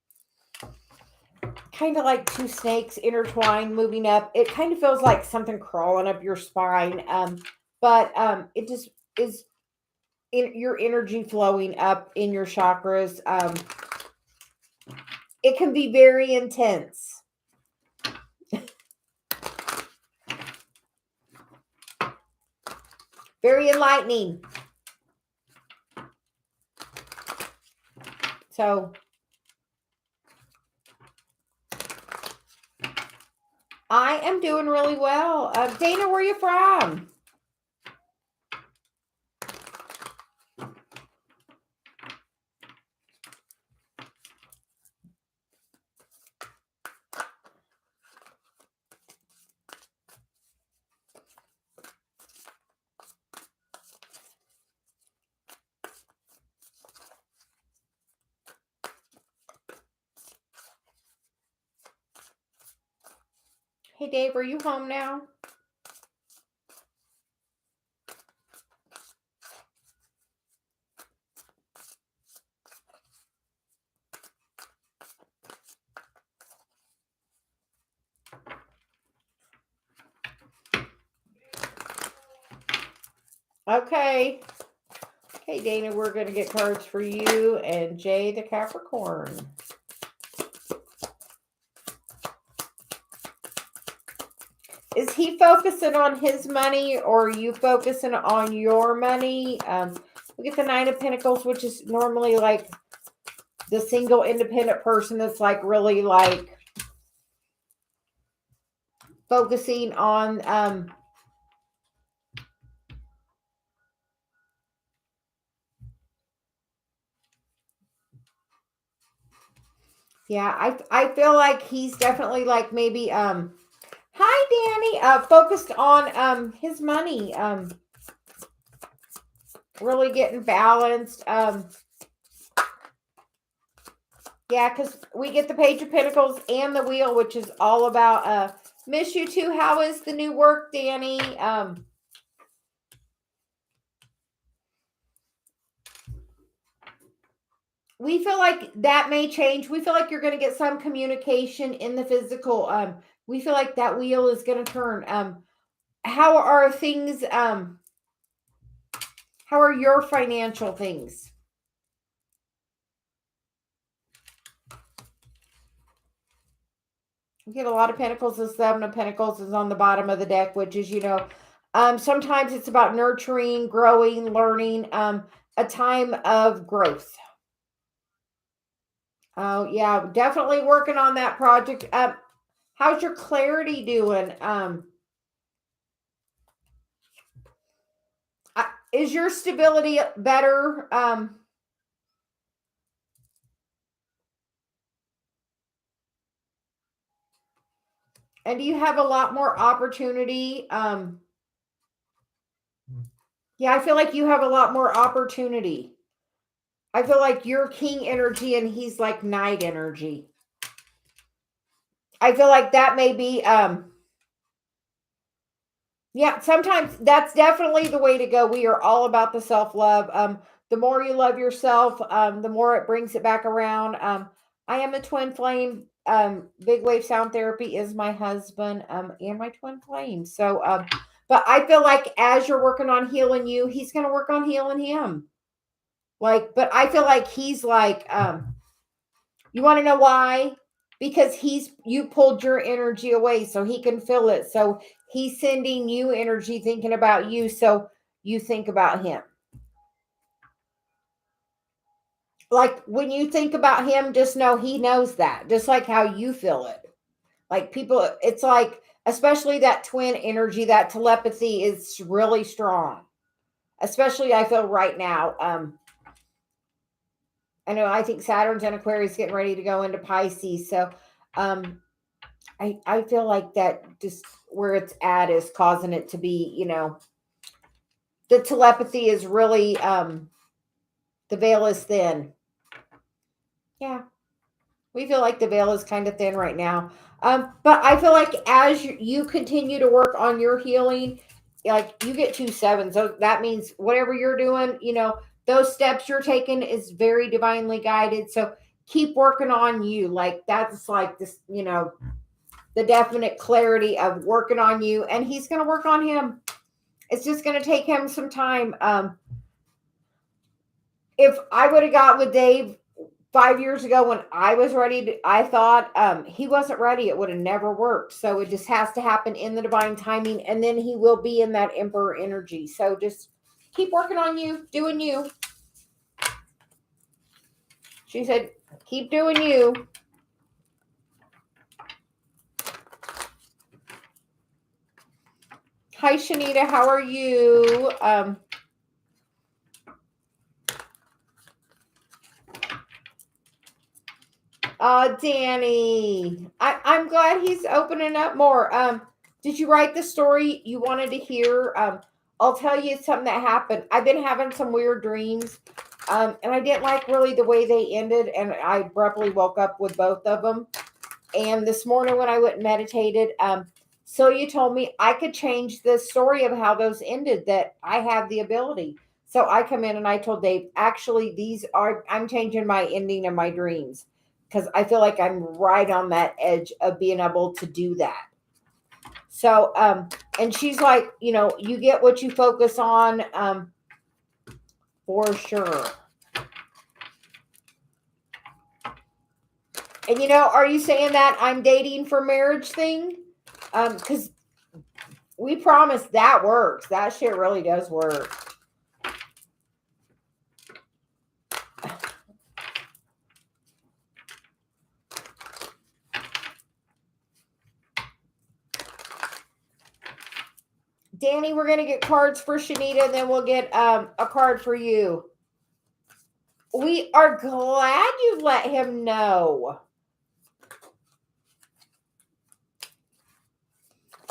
of like two snakes intertwined, moving up. It kind of feels like something crawling up your spine. But it just is your energy flowing up in your chakras. It can be very intense. Very enlightening. So I am doing really well. Dana, where are you from? Hey, Dave, are you home now? Okay. Okay, Dana, we're going to get cards for you and Jay the Capricorn. Is he focusing on his money or are you focusing on your money? We get the Nine of Pentacles, which is normally like the single independent person that's like really like focusing on yeah, I feel like he's definitely like maybe hi Danny, focused on his money, really getting balanced. Yeah, because we get the Page of Pentacles and the Wheel, which is all about miss you too. How is the new work, Danny? We feel like that may change. We feel like you're going to get some communication in the physical. We feel like that wheel is going to turn. How are things? How are your financial things? We get a lot of Pentacles. The Seven of Pentacles is on the bottom of the deck, which is, sometimes it's about nurturing, growing, learning. a time of growth. Oh, yeah, definitely working on that project. How's your clarity doing? Is your stability better? And do you have a lot more opportunity? Yeah, I feel like you have a lot more opportunity. I feel like you're king energy and he's like knight energy. I feel like that may be yeah, sometimes that's definitely the way to go. We are all about the self-love. The more you love yourself, the more it brings it back around. I am a twin flame. Big wave sound therapy is my husband, and my twin flame. So but I feel like as you're working on healing you, he's gonna work on healing him. Like, but I feel like he's like, you want to know why? Because you pulled your energy away so he can feel it. So he's sending you energy thinking about you. So you think about him. Like when you think about him, just know he knows that, just like how you feel it. Like people, it's like, especially that twin energy, that telepathy is really strong. Especially I feel right now. I know I think Saturn's in Aquarius getting ready to go into Pisces. So I feel like that just where it's at is causing it to be, the telepathy is really the veil is thin. Yeah. We feel like the veil is kind of thin right now. But I feel like as you continue to work on your healing, like you get 2 7. So that means whatever you're doing, those steps you're taking is very divinely guided. So keep working on you. Like that's like this, the definite clarity of working on you. And he's going to work on him. It's just going to take him some time. If I would have got with Dave 5 years ago when I was ready I thought he wasn't ready. It would have never worked. So it just has to happen in the divine timing. And then he will be in that emperor energy. So just keep working on you, doing you. She said, keep doing you. Hi, Shanita. How are you? Danny, I'm glad he's opening up more. Did you write the story you wanted to hear? I'll tell you something that happened. I've been having some weird dreams, and I didn't like really the way they ended, and I abruptly woke up with both of them. And this morning when I went and meditated, so you told me I could change the story of how those ended, that I have the ability. So I come in and I told Dave, actually, I'm changing my ending of my dreams because I feel like I'm right on that edge of being able to do that. So, and she's like, you get what you focus on, for sure. And are you saying that I'm dating for marriage thing? Because we promise that works. That shit really does work. Danny, we're going to get cards for Shanita, and then we'll get a card for you. We are glad you let him know.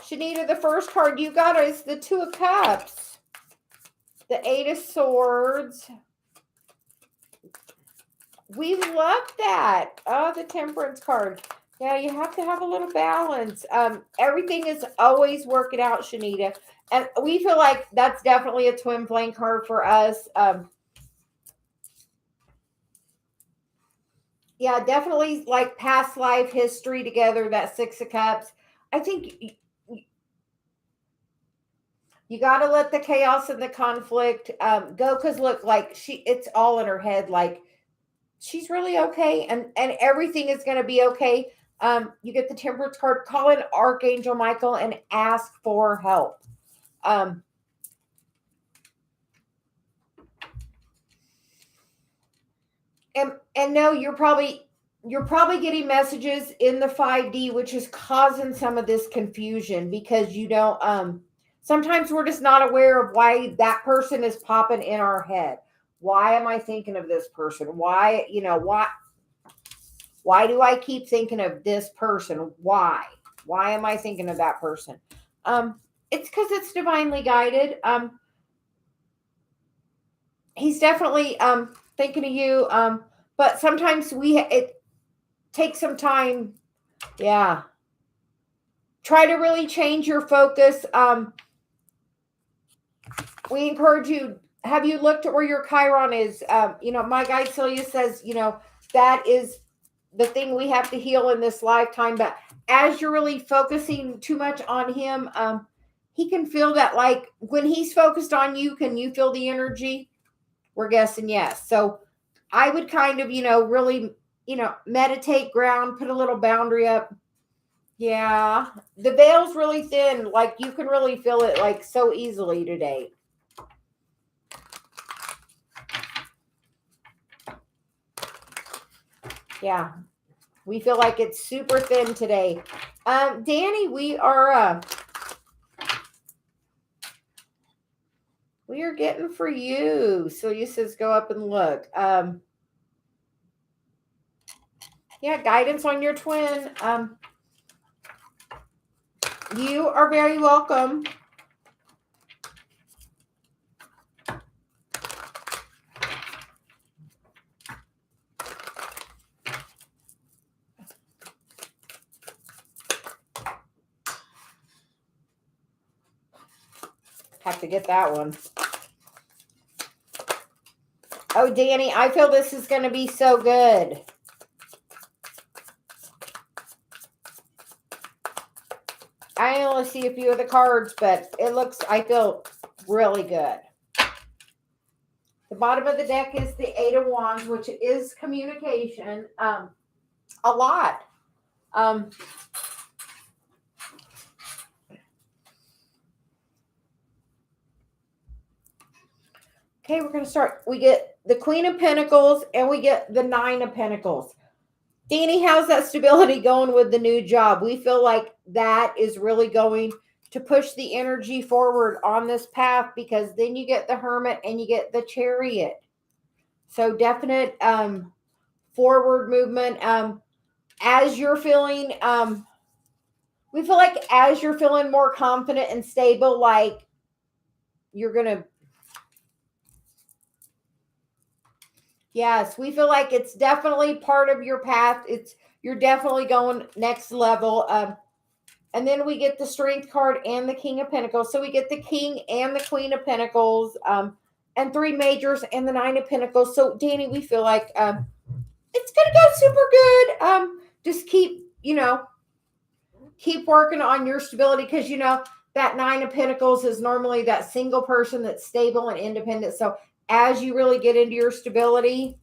Shanita, the first card you got is the Two of Cups, the Eight of Swords. We love that. Oh, the Temperance card. Yeah, you have to have a little balance. Everything is always working out, Shanita. And we feel like that's definitely a twin flame card for us. Yeah, definitely like past life history together, that Six of Cups. I think you got to let the chaos and the conflict go, because look, like it's all in her head. Like she's really okay, and everything is going to be okay. You get the Temperance card. Call in Archangel Michael and ask for help. And no, you're probably getting messages in the 5D, which is causing some of this confusion because you don't sometimes we're just not aware of why that person is popping in our head. Why am I thinking of this person? Why, why do I keep thinking of this person? Why? Why am I thinking of that person? It's because it's divinely guided. He's definitely thinking of you. But sometimes it takes some time. Yeah. Try to really change your focus. We encourage you. Have you looked at where your Chiron is? My guide Celia says, that is the thing we have to heal in this lifetime. But as you're really focusing too much on him, he can feel that, like when he's focused on you, can you feel the energy? We're guessing yes. So I would kind of, really, meditate, ground, put a little boundary up. Yeah. The veil's really thin. Like you can really feel it like so easily today. Yeah. We feel like it's super thin today. Danny, we are getting for you. Celia says go up and look. Yeah, guidance on your twin. You are very welcome. Have to get that one. Oh, Danny, I feel this is going to be so good. I only see a few of the cards, but I feel really good. The bottom of the deck is the Eight of Wands, which is communication. A lot. Okay, we're going to start. We get the Queen of Pentacles and we get the Nine of Pentacles. Danny, how's that stability going with the new job? We feel like that is really going to push the energy forward on this path, because then you get the Hermit and you get the Chariot. So definite forward movement. As you're feeling, we feel like as you're feeling more confident and stable, like you're going to, yes, we feel like it's definitely part of your path. You're definitely going next level. And then we get the Strength card and the King of Pentacles. So we get the King and the Queen of Pentacles, and three majors and the Nine of Pentacles. So Danny, we feel like it's gonna go super good. Just keep working on your stability, because that Nine of Pentacles is normally that single person that's stable and independent. So as you really get into your stability,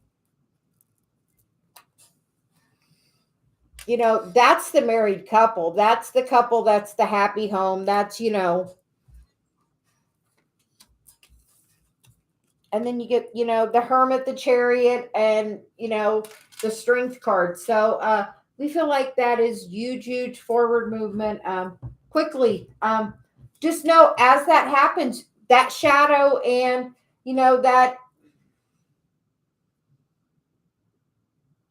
that's the married couple. That's the couple. That's the happy home. That's, and then you get, the Hermit, the Chariot, and, the Strength card. So we feel like that is huge forward movement. Quickly. Just know as that happens, that shadow and, that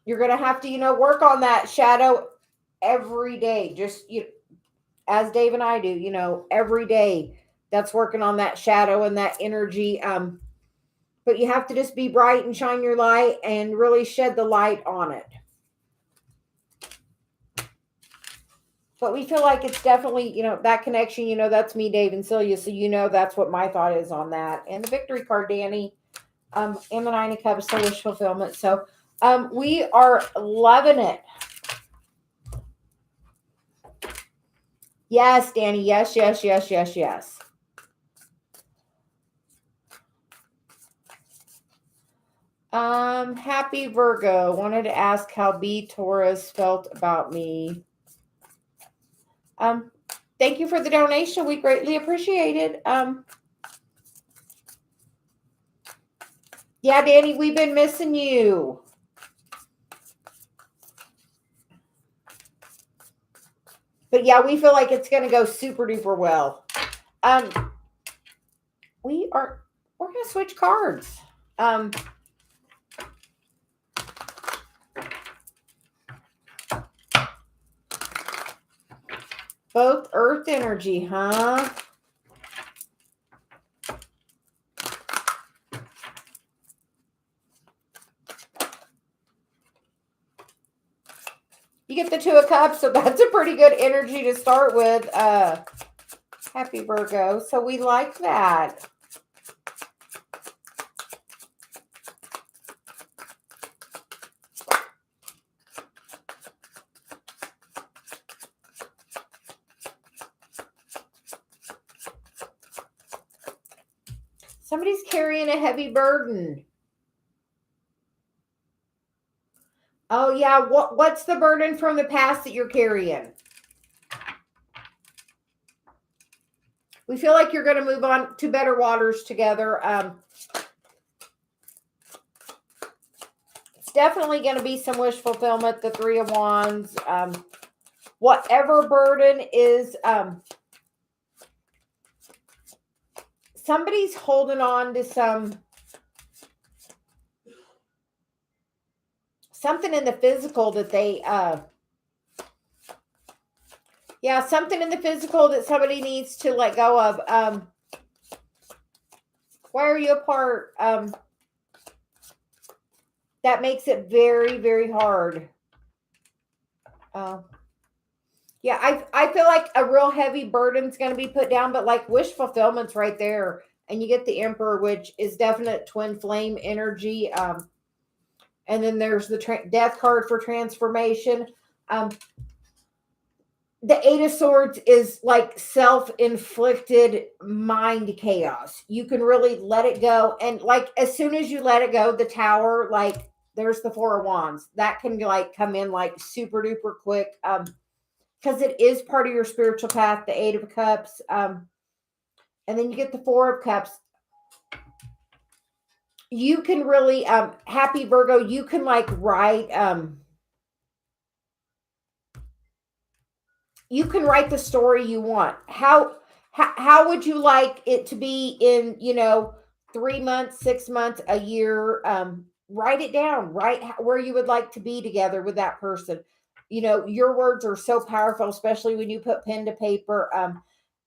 you're going to have to, work on that shadow every day. Just, as Dave and I do, every day that's working on that shadow and that energy. But you have to just be bright and shine your light and really shed the light on it. But we feel like it's definitely, that connection, that's me, Dave and Celia. So, that's what my thought is on that. And the Victory card, Danny, and the Nine of Cups, so wish fulfillment. So we are loving it. Yes, Danny. Yes. Happy Virgo. Wanted to ask how B Taurus felt about me. Thank you for the donation. We greatly appreciate it. Yeah, Danny, we've been missing you. But yeah, we feel like it's going to go super duper well. Um, we're going to switch cards. Both earth energy, huh? You get the Two of Cups, so that's a pretty good energy to start with. Happy Virgo. So we like that. Somebody's carrying a heavy burden. Oh yeah, what's the burden from the past that you're carrying? We feel like you're going to move on to better waters together. It's definitely going to be some wish fulfillment, the Three of Wands. Whatever burden is, somebody's holding on to something in the physical that they, something in the physical that somebody needs to let go of. Why are you apart? That makes it very, very hard. Yeah, I feel like a real heavy burden's going to be put down, but like wish fulfillment's right there. And you get the Emperor, which is definite twin flame energy. And then there's the death card for transformation. The Eight of Swords is like self-inflicted mind chaos. You can really let it go. And like as soon as you let it go, the Tower, like there's the Four of Wands. That can like come in like super duper quick. Because it is part of your spiritual path, the Eight of Cups. And then you get the Four of Cups. You can really, happy Virgo, you can like write, you can write the story you want. How would you like it to be in, 3 months, 6 months, a year? Write it down. Write where you would like to be together with that person. Your words are so powerful, especially when you put pen to paper.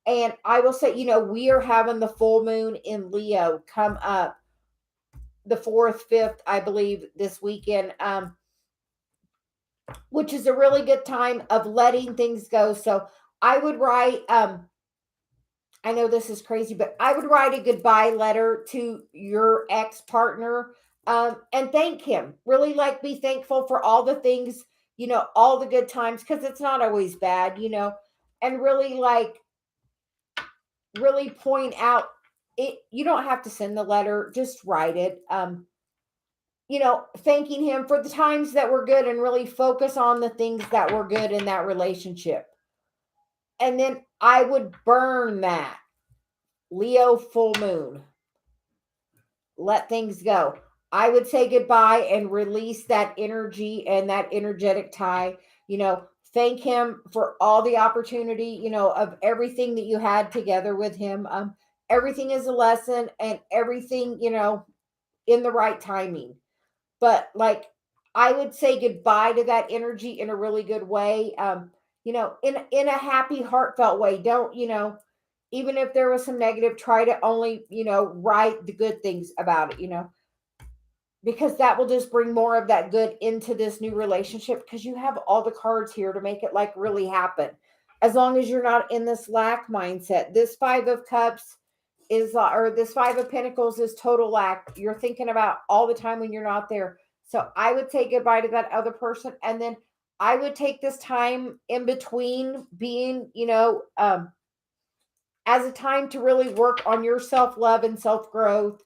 And I will say, we are having the full moon in Leo come up the 4th, 5th, I believe, this weekend. Which is a really good time of letting things go. So I would write, I know this is crazy, but I would write a goodbye letter to your ex-partner, and thank him. Really like be thankful for all the things, all the good times, because it's not always bad, and really like really point out it. You don't have to send the letter, just write it. Thanking him for the times that were good and really focus on the things that were good in that relationship. And then I would burn that Leo full moon. Let things go. I would say goodbye and release that energy and that energetic tie. Thank him for all the opportunity, of everything that you had together with him. Everything is a lesson and everything, in the right timing. But like I would say goodbye to that energy in a really good way. In a happy, heartfelt way. Don't, even if there was some negative, try to only, write the good things about it, because that will just bring more of that good into this new relationship because you have all the cards here to make it like really happen. As long as you're not in this lack mindset. This Five of Cups is, or this Five of Pentacles is total lack. You're thinking about all the time when you're not there. So I would say goodbye to that other person. And then I would take this time in between being, as a time to really work on your self-love and self-growth,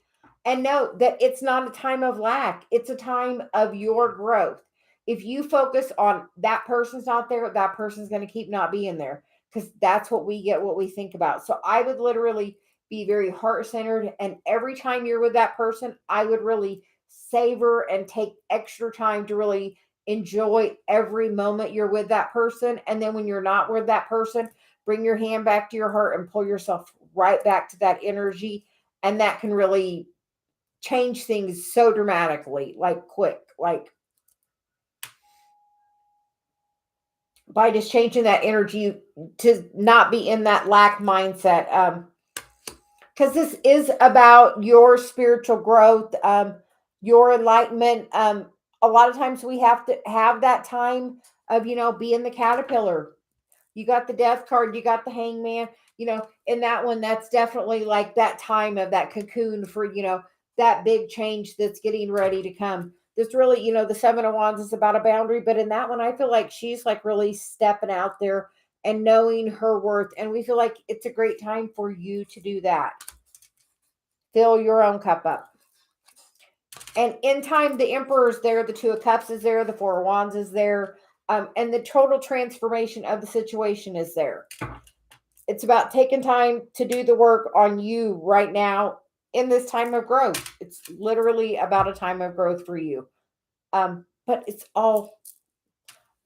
and know that it's not a time of lack. It's a time of your growth. If you focus on that person's not there, that person's going to keep not being there, because that's what we get, what we think about. So I would literally be very heart-centered, and every time you're with that person, I would really savor and take extra time to really enjoy every moment you're with that person. And then when you're not with that person, bring your hand back to your heart and pull yourself right back to that energy. And that can really change things so dramatically, like quick, like by just changing that energy to not be in that lack mindset. Because this is about your spiritual growth, your enlightenment. A lot of times we have to have that time of, being the caterpillar. You got the death card, you got the hangman, in that one, that's definitely like that time of that cocoon for, that big change that's getting ready to come. This really, the Seven of Wands is about a boundary, but in that one, I feel like she's like really stepping out there and knowing her worth. And we feel like it's a great time for you to do that. Fill your own cup up. And in time, the Emperor is there, the Two of Cups is there, the Four of Wands is there, and the total transformation of the situation is there. It's about taking time to do the work on you right now in this time of growth. It's literally about a time of growth for you. But it's all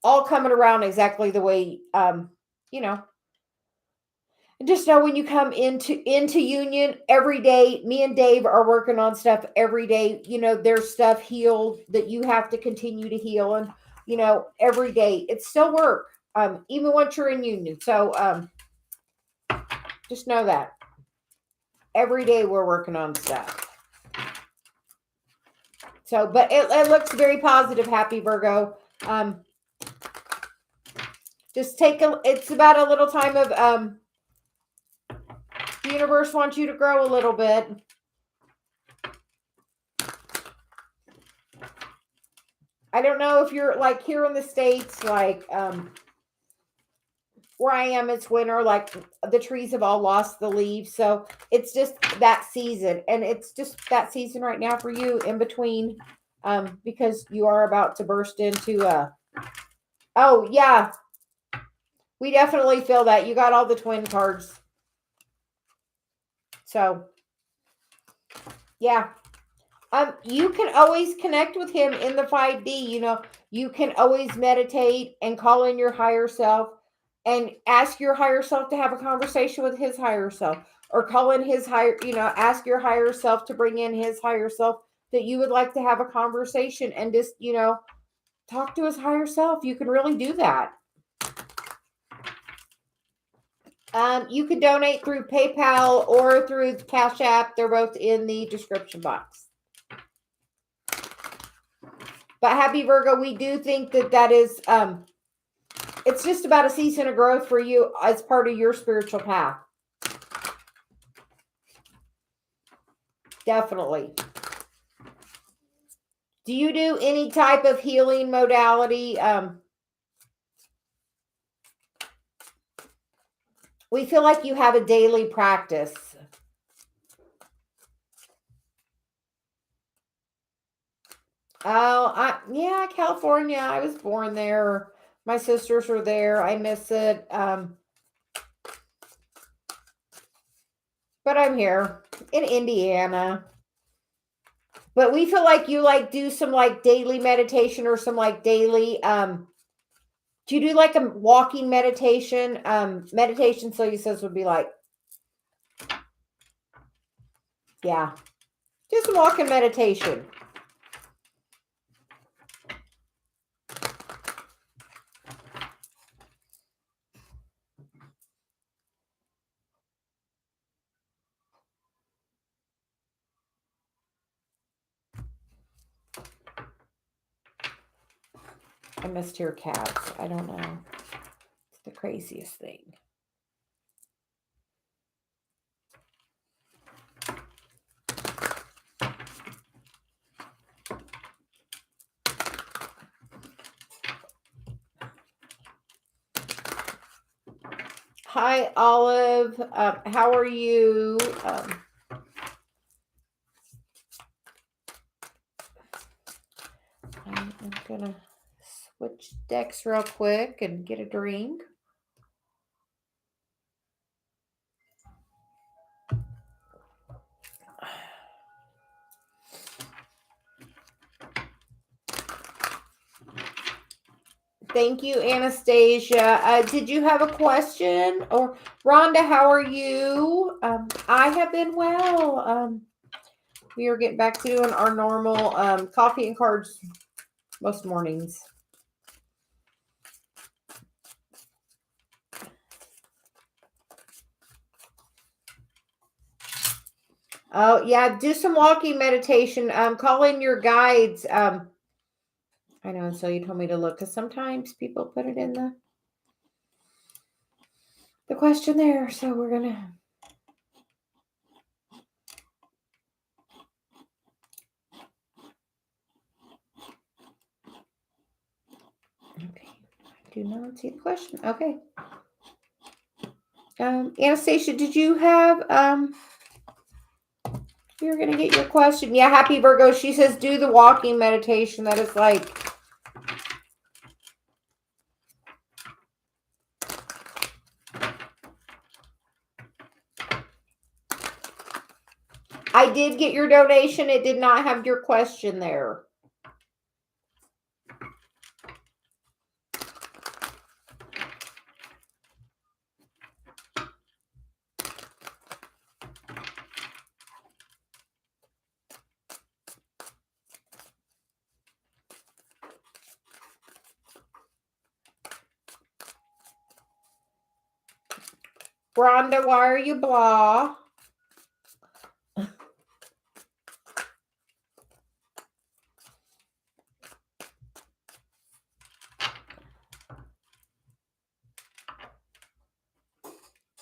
coming around exactly the way, you know, just know when you come into union every day, me and Dave are working on stuff every day. There's stuff healed that you have to continue to heal, and every day it's still work, even once you're in union. So just know that every day we're working on stuff. So, but it looks very positive. Happy Virgo. Just it's about a little time of the universe wants you to grow a little bit. I don't know if you're like here in the States, like where I am, it's winter, like the trees have all lost the leaves. So it's just that season. And it's just that season right now for you in between, because you are about to burst into oh yeah, we definitely feel that. You got all the twin cards. So yeah. You can always connect with him in the 5D. You can always meditate and call in your higher self and ask your higher self to have a conversation with his higher self, or call in his ask your higher self to bring in his higher self that you would like to have a conversation, and just, talk to his higher self. You can really do that. You can donate through PayPal or through Cash App. They're both in the description box. But happy Virgo, we do think that is, it's just about a season of growth for you as part of your spiritual path. Definitely. Do you do any type of healing modality? We feel like you have a daily practice. Oh, yeah, California. I was born there. My sisters were there. I miss it. But I'm here in Indiana. But we feel like you do some daily meditation, or some daily, do you do like a walking meditation? Meditation, so he says, would be like, yeah, just walking meditation. I missed hear cats. I don't know. It's the craziest thing. Hi, Olive. How are you? I'm gonna switch decks real quick and get a drink. Thank you, Anastasia. Did you have a question? Or Rhonda, how are you? I have been well. We are getting back to doing our normal coffee and cards most mornings. Oh, yeah, do some walking meditation. Call in your guides. I know, and so you told me to look because sometimes people put it in the question there. So we're gonna. Okay, I do not see the question. Okay. Anastasia, did you have you're gonna get your question? Yeah, happy Virgo. She says do the walking meditation. That is like I did get your donation. It did not have your question there. Rhonda, why are you blah?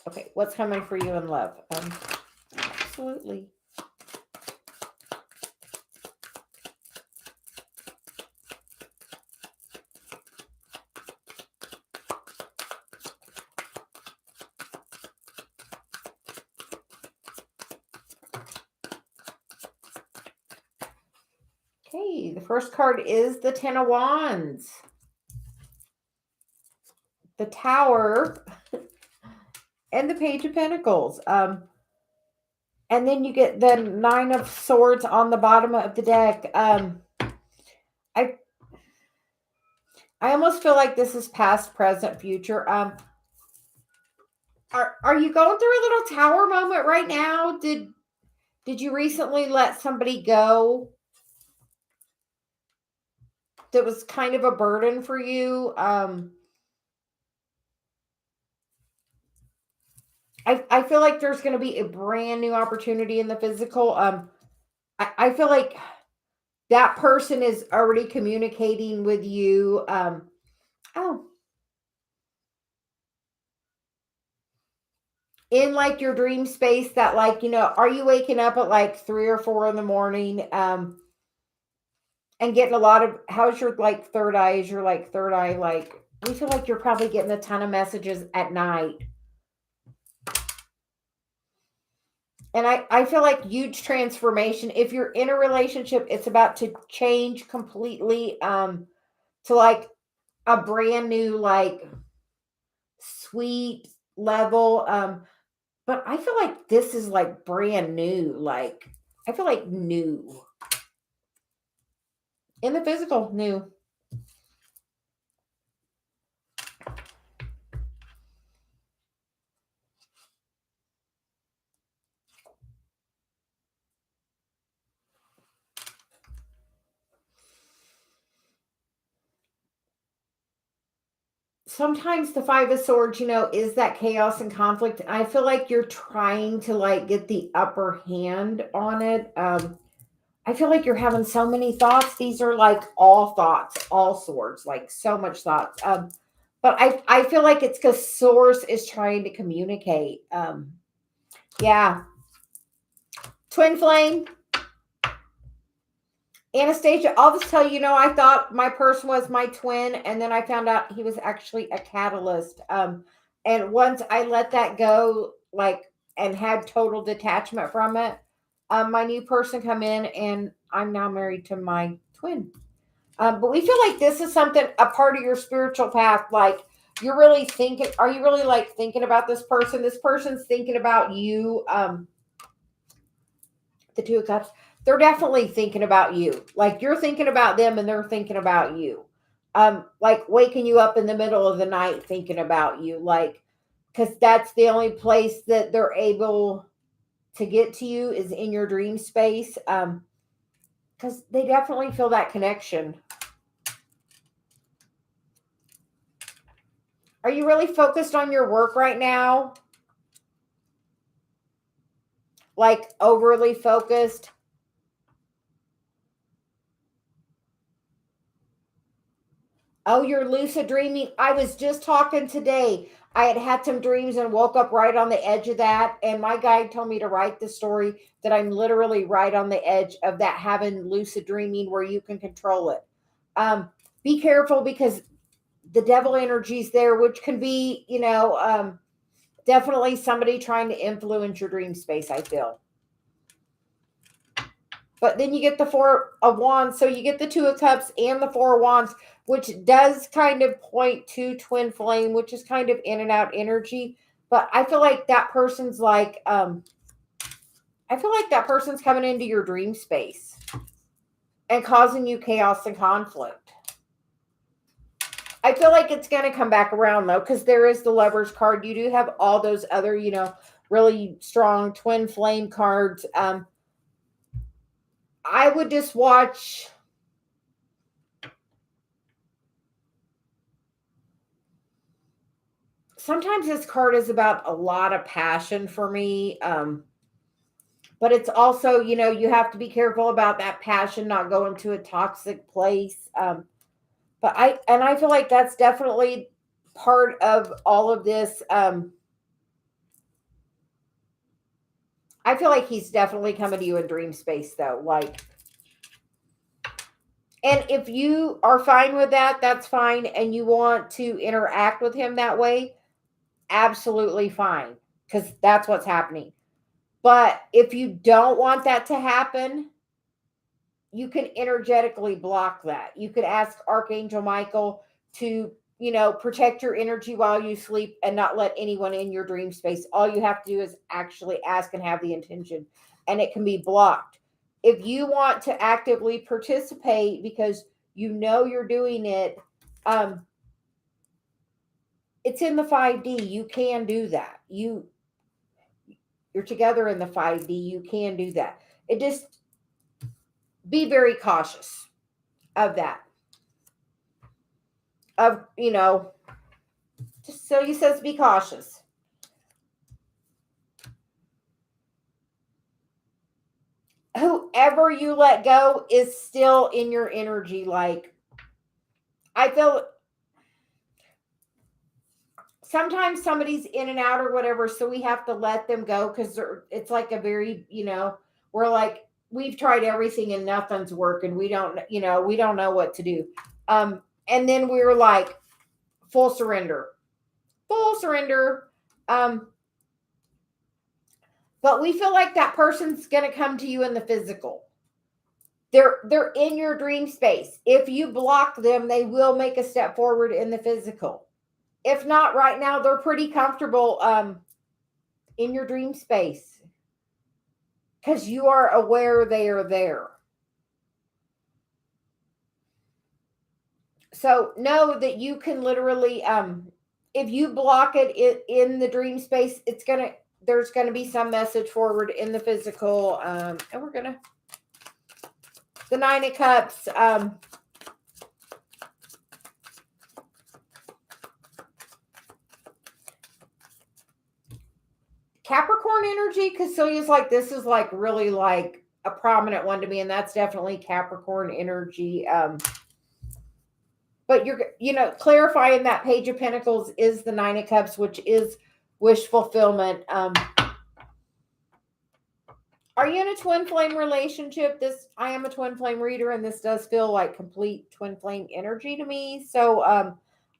Okay, what's coming for you in love? Absolutely. Okay, the first card is the Ten of Wands. The Tower and the Page of Pentacles. And then you get the Nine of Swords on the bottom of the deck. I almost feel like this is past, present, future. Are you going through a little tower moment right now? Did you recently let somebody go that was kind of a burden for you? I feel like there's going to be a brand new opportunity in the physical. I feel like that person is already communicating with you. Oh, in like your dream space that like, are you waking up at like 3 or 4 in the morning, and getting a lot of, how's your like third eye? Is your like third eye, like, we feel like you're probably getting a ton of messages at night. And I feel like huge transformation. If you're in a relationship, it's about to change completely, to like a brand new, like sweet level. But I feel like this is like brand new. Like, I feel like new. In the physical, new. Sometimes the Five of Swords, is that chaos and conflict. I feel like you're trying to like get the upper hand on it. I feel like you're having so many thoughts. These are like all thoughts, all swords, like so much thoughts. But I feel like it's because Source is trying to communicate. Yeah. Twin flame. Anastasia, I'll just tell you, I thought my person was my twin, and then I found out he was actually a catalyst. And once I let that go, like, and had total detachment from it, my new person come in, and I'm now married to my twin. But we feel like this is something, a part of your spiritual path. Like, you're really thinking, are you really like thinking about this person? This person's thinking about you. The Two of Cups, they're definitely thinking about you. Like, you're thinking about them and they're thinking about you. like waking you up in the middle of the night thinking about you, like, because that's the only place that they're able to get to you is in your dream space. Because they definitely feel that connection. Are you really focused on your work right now? Like overly focused? Oh, you're lucid dreaming. I was just talking today. I had some dreams and woke up right on the edge of that. And my guide told me to write the story that I'm literally right on the edge of that, having lucid dreaming where you can control it. Be careful because the devil energy's there, which can be, definitely somebody trying to influence your dream space, I feel. But then you get the Four of Wands. So you get the Two of Cups and the Four of Wands, which does kind of point to twin flame, which is kind of in and out energy. But I feel like that person's like, I feel like that person's coming into your dream space and causing you chaos and conflict. I feel like it's going to come back around though, because there is the Lover's card. You do have all those other, really strong twin flame cards. I would just watch. Sometimes this card is about a lot of passion for me. But it's also, you have to be careful about that passion not going to a toxic place. But I feel like that's definitely part of all of this. I feel like he's definitely coming to you in dream space though. Like, and if you are fine with that, that's fine. And you want to interact with him that way, absolutely fine. Because that's what's happening. But if you don't want that to happen, you can energetically block that. You could ask Archangel Michael to, protect your energy while you sleep and not let anyone in your dream space. All you have to do is actually ask and have the intention, and it can be blocked. If you want to actively participate because you're doing it, it's in the 5D. You can do that. You're together in the 5D. You can do that. It just be very cautious of that. Just so he says, be cautious. Whoever you let go is still in your energy. Like, I feel sometimes somebody's in and out or whatever, so we have to let them go because it's like a very, we're like, we've tried everything and nothing's working. We don't know what to do. And then we were like, full surrender. But we feel like that person's going to come to you in the physical. They're in your dream space. If you block them, they will make a step forward in the physical. If not right now, they're pretty comfortable in your dream space because you are aware they are there. So know that you can literally, if you block it in the dream space, there's going to be some message forward in the physical. And we're going to, the Nine of Cups, Capricorn energy, because Celia's like, this is like really like a prominent one to me, and that's definitely Capricorn energy. But you're, clarifying that Page of Pentacles is the Nine of Cups, which is wish fulfillment. Are you in a twin flame relationship? I am a twin flame reader, and this does feel like complete twin flame energy to me. So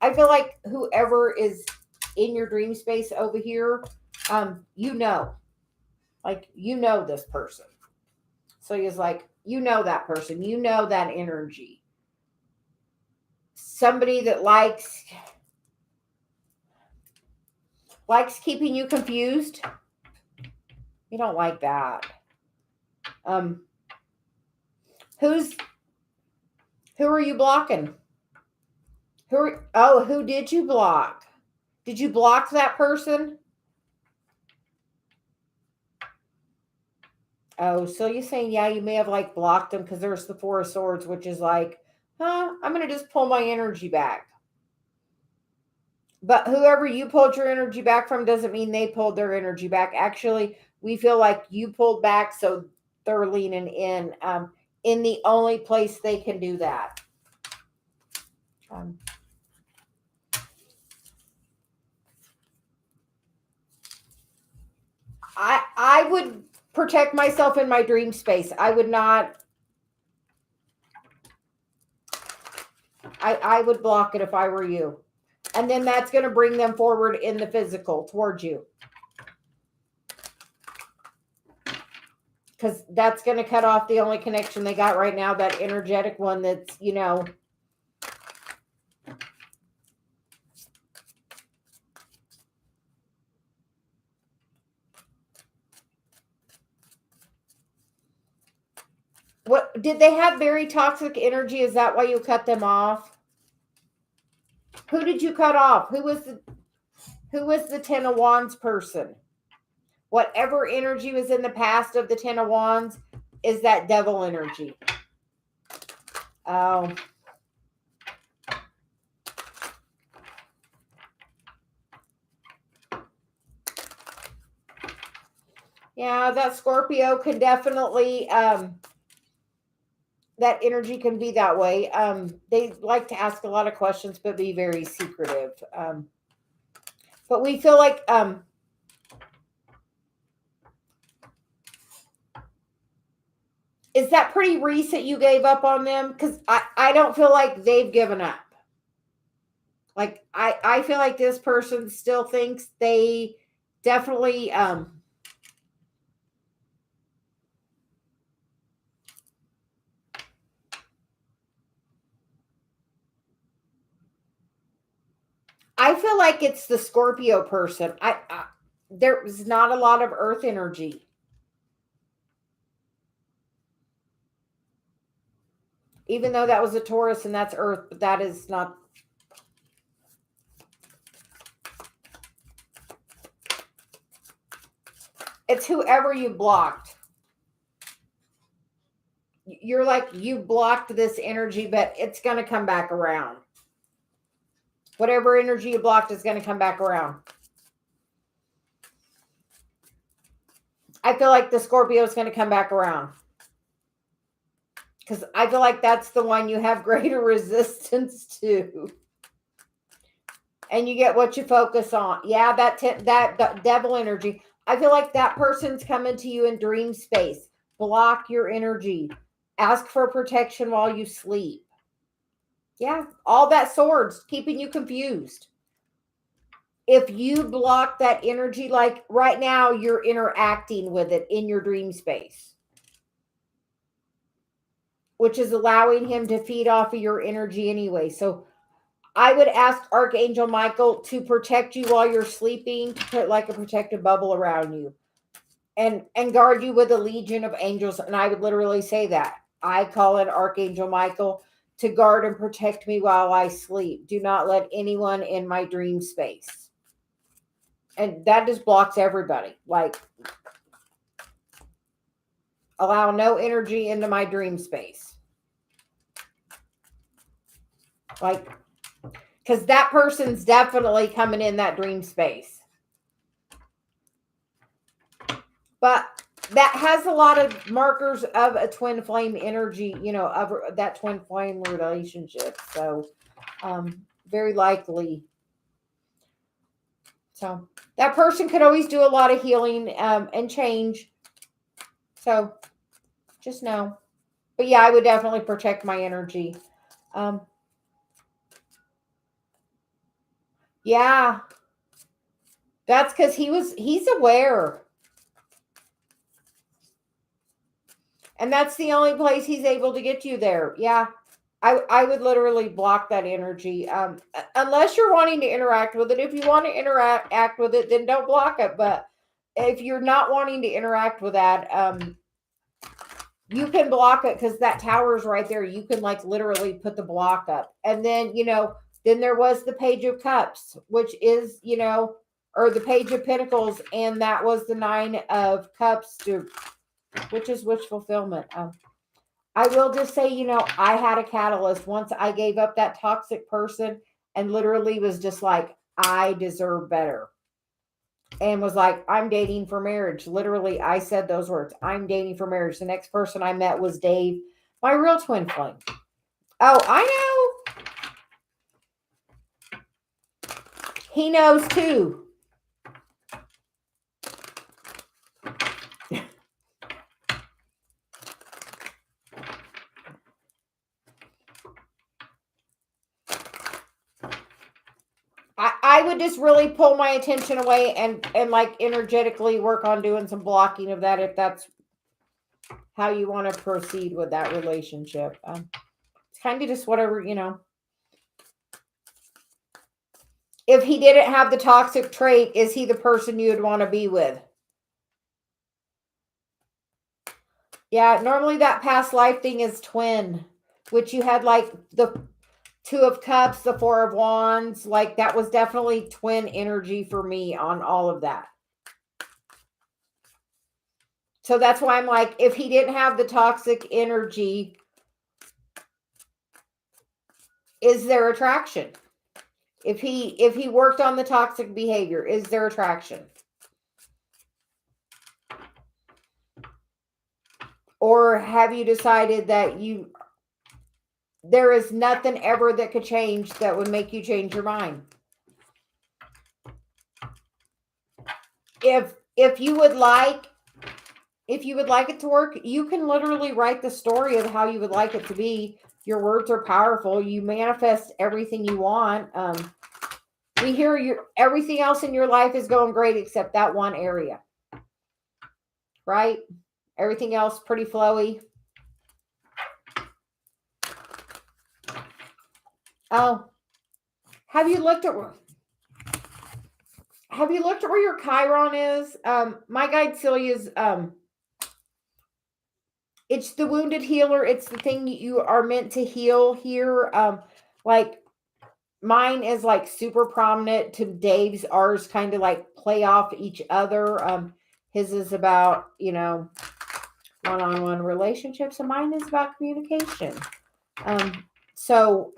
I feel like whoever is in your dream space over here, this person. So he's like, that person, that energy. Somebody that likes keeping you confused. You don't like that. Who are you blocking? Who did you block? Did you block that person? Oh, so you're saying, yeah, you may have like blocked them because there's the Four of Swords, which is like, I'm going to just pull my energy back. But whoever you pulled your energy back from doesn't mean they pulled their energy back. Actually, we feel like you pulled back, so they're leaning in the only place they can do that. I would protect myself in my dream space. I would not. I would block it if I were you. And then that's going to bring them forward in the physical towards you. Because that's going to cut off the only connection they got right now, that energetic one that's, What did they have? Very toxic energy? Is that why you cut them off? Who did you cut off? Who was the Ten of Wands person? Whatever energy was in the past of the Ten of Wands is that devil energy. Oh. Yeah, that Scorpio can definitely that energy can be that way. They like to ask a lot of questions, but be very secretive. But we feel like is that pretty recent you gave up on them? Because I don't feel like they've given up. Like I feel like this person still thinks they definitely I feel like it's the Scorpio person. There's not a lot of earth energy. Even though that was a Taurus and that's earth, but that is not. It's whoever you blocked. You're like, you blocked this energy, but it's going to come back around. Whatever energy you blocked is going to come back around. I feel like the Scorpio is going to come back around. Because I feel like that's the one you have greater resistance to. And you get what you focus on. Yeah, that devil energy. I feel like that person's coming to you in dream space. Block your energy. Ask for protection while you sleep. Yeah, all that swords keeping you confused. If you block that energy, like right now, you're interacting with it in your dream space, which is allowing him to feed off of your energy anyway. So I would ask Archangel Michael to protect you while you're sleeping, to put like a protective bubble around you and guard you with a legion of angels. And I would literally say that. I call it Archangel Michael to guard and protect me while I sleep. Do not let anyone in my dream space. And that just blocks everybody. Like, allow no energy into my dream space. Like, because that person's definitely coming in that dream space. But that has a lot of markers of a twin flame energy, of that twin flame relationship. So, very likely. So, that person could always do a lot of healing and change. So, just know. But yeah, I would definitely protect my energy. Yeah. That's because he's aware. And that's the only place he's able to get you there. Yeah. I would literally block that energy. Unless you're wanting to interact with it. If you want to interact with it, then don't block it. But if you're not wanting to interact with that, you can block it because that tower is right there. You can like literally put the block up. And then, Then there was the Page of Cups, which is, or the Page of Pentacles, and that was the Nine of Cups, which is wish fulfillment. I will just say, I had a catalyst once I gave up that toxic person and literally was just like, I deserve better. And was like, I'm dating for marriage. Literally, I said those words. I'm dating for marriage. The next person I met was Dave, my real twin flame. Oh, I know. He knows too. I would just really pull my attention away and like energetically work on doing some blocking of that if that's how you want to proceed with that relationship. It's kind of just whatever, If he didn't have the toxic trait, is he the person you would want to be with? Yeah, normally that past life thing is twin, which you had like the Two of Cups, the Four of Wands. Like that was definitely twin energy for me on all of that. So that's why I'm like, if he didn't have the toxic energy, is there attraction? If he worked on the toxic behavior, is there attraction? Or have you decided that there is nothing ever that could change that would make you change your mind? If you would like it to work, you can literally write the story of how you would like it to be. Your words are powerful. You manifest everything you want. We hear everything else in your life is going great except that one area. Right? Everything else pretty flowy. Oh. Have you looked at where your Chiron is? My guide Celia's it's the wounded healer. It's the thing you are meant to heal here. Like mine is like super prominent to Dave's. Ours kind of like play off each other. His is about, one-on-one relationships, and mine is about communication. So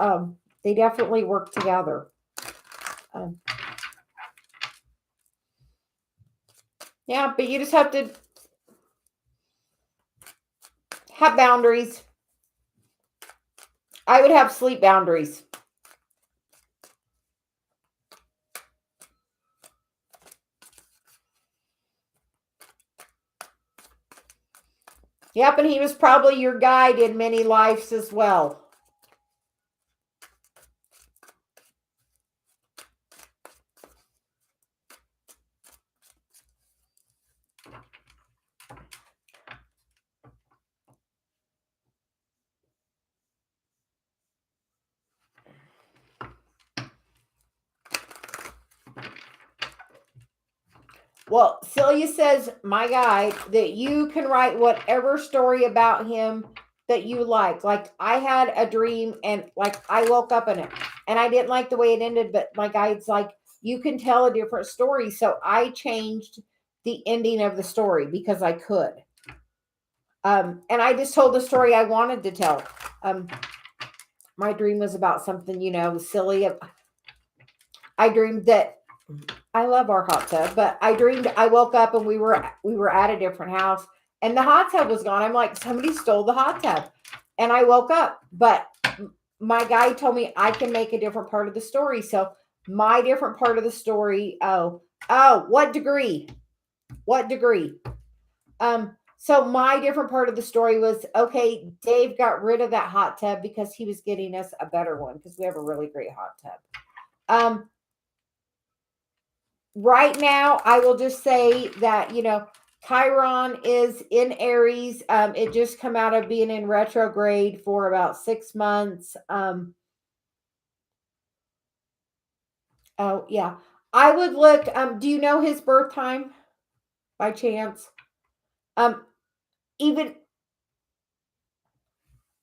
they definitely work together. Yeah, but you just have to have boundaries. I would have sleep boundaries. Yep, and he was probably your guide in many lives as well. Well, Celia says, my guide, that you can write whatever story about him that you like. Like I had a dream and like I woke up in it and I didn't like the way it ended, but my guide's like, you can tell a different story. So I changed the ending of the story because I could. And I just told the story I wanted to tell. My dream was about something, silly. I dreamed that I love our hot tub, but I dreamed I woke up and we were at a different house and the hot tub was gone. I'm like, somebody stole the hot tub. And I woke up, but my guide told me I can make a different part of the story. So my different part of the story, what degree? So my different part of the story was, okay, Dave got rid of that hot tub because he was getting us a better one because we have a really great hot tub. Right now, I will just say that, Chiron is in Aries. It just come out of being in retrograde for about 6 months. Oh, yeah. I would look, do you know his birth time by chance? Even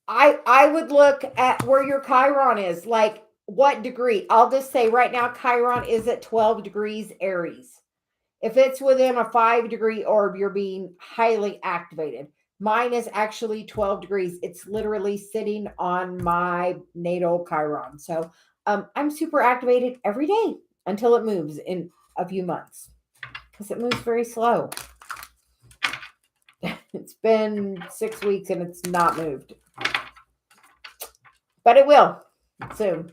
I would look at where your Chiron is. Like what degree. I'll just say right now, Chiron is at 12 degrees Aries. If it's within a 5-degree orb, you're being highly activated. Mine is actually 12 degrees. It's literally sitting on my natal Chiron. So I'm super activated every day until it moves in a few months because it moves very slow. It's been 6 weeks and it's not moved. But it will soon.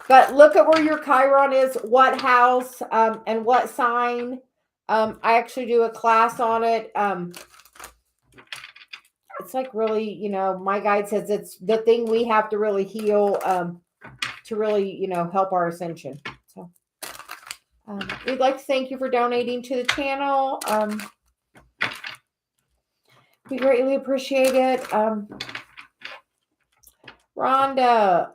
But look at where your Chiron is, what house, and what sign. I actually do a class on it. It's like really, my guide says it's the thing we have to really heal to really, help our ascension. So we'd like to thank you for donating to the channel. We greatly appreciate it. Rhonda.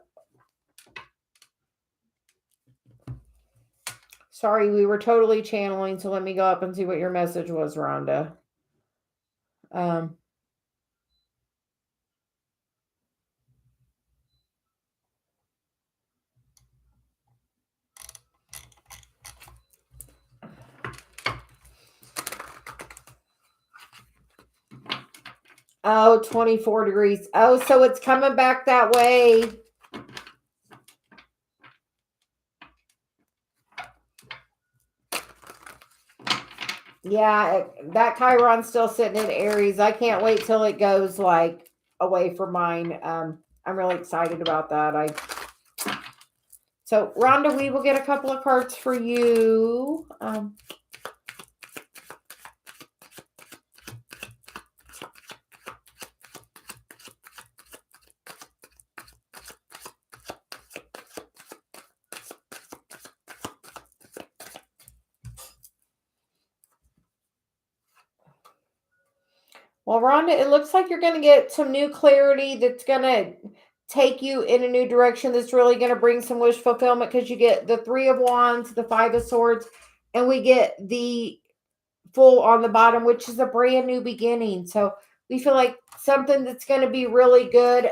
Sorry, we were totally channeling, so let me go up and see what your message was, Rhonda. Oh, 24 degrees. Oh, so it's coming back that way. Yeah, that Chiron's still sitting in Aries. I can't wait till it goes like away from mine. I'm really excited about that. So Rhonda, we will get a couple of cards for you. Well, Rhonda, it looks like you're going to get some new clarity that's going to take you in a new direction that's really going to bring some wish fulfillment because you get the 3 of Wands, the 5 of Swords, and we get the Fool on the bottom, which is a brand new beginning. So we feel like something that's going to be really good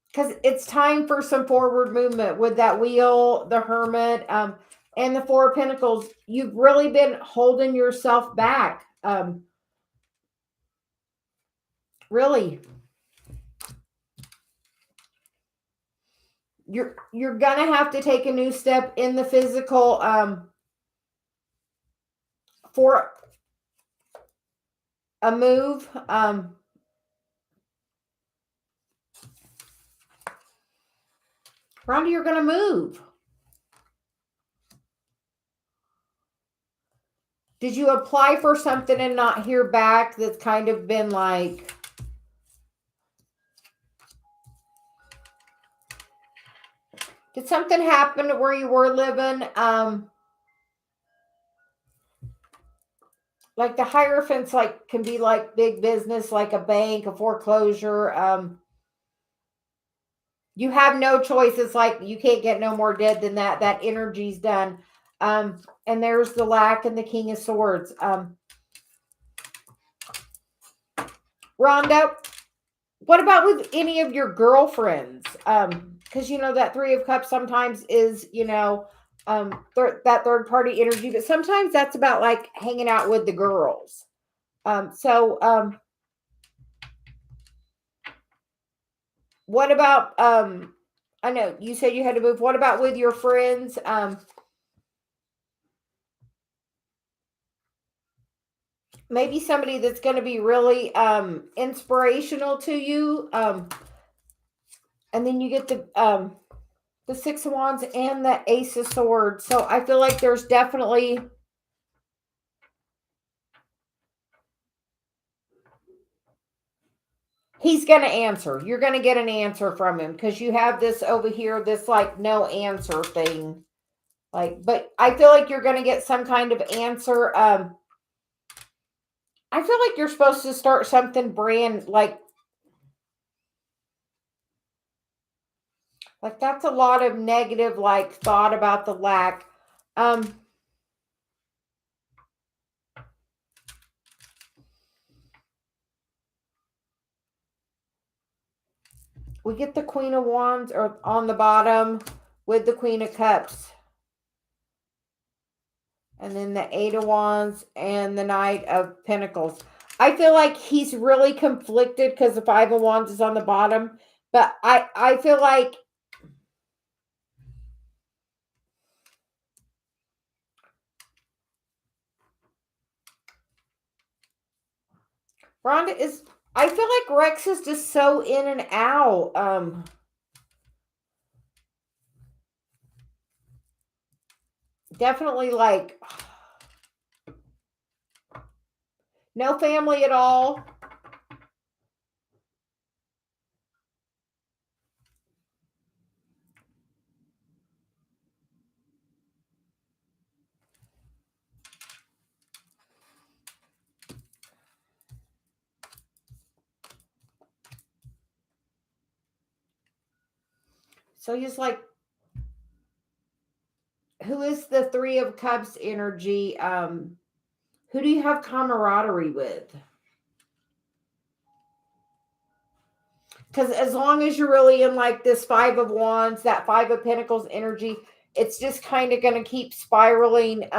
because it's time for some forward movement with that Wheel, the Hermit, and the 4 of Pentacles. You've really been holding yourself back. Really. You're gonna have to take a new step in the physical for a move. Rhonda, you're gonna move. Did you apply for something and not hear back? That's kind of been like, did something happen where you were living? Like the Hierophants, like can be like big business, like a bank, a foreclosure. You have no choice. It's like you can't get no more dead than that. That energy's done. And there's the Lack and the King of Swords. Rhonda, what about with any of your girlfriends? Because that 3 of Cups sometimes is, that third party energy, but sometimes that's about like hanging out with the girls. What about I know you said you had to move. What about with your friends? Maybe somebody that's going to be really inspirational to you. And then you get the 6 of Wands and the Ace of Swords. So I feel like there's definitely he's going to answer. You're going to get an answer from him because you have this over here, this like no answer thing. But I feel like you're going to get some kind of answer. I feel like you're supposed to start something brand like that's a lot of negative thought about the lack. We get the Queen of Wands or on the bottom with the Queen of Cups. And then the Eight of Wands and the Knight of Pentacles. I feel like he's really conflicted because the Five of Wands is on the bottom. But I feel like Rhonda is, I feel like Rex is just so in and out. Definitely like no family at all. So he's like, who is the Three of Cups energy? Who do you have camaraderie with? Because as long as you're really in like this Five of Wands, that Five of Pentacles energy, it's just kind of going to keep spiraling.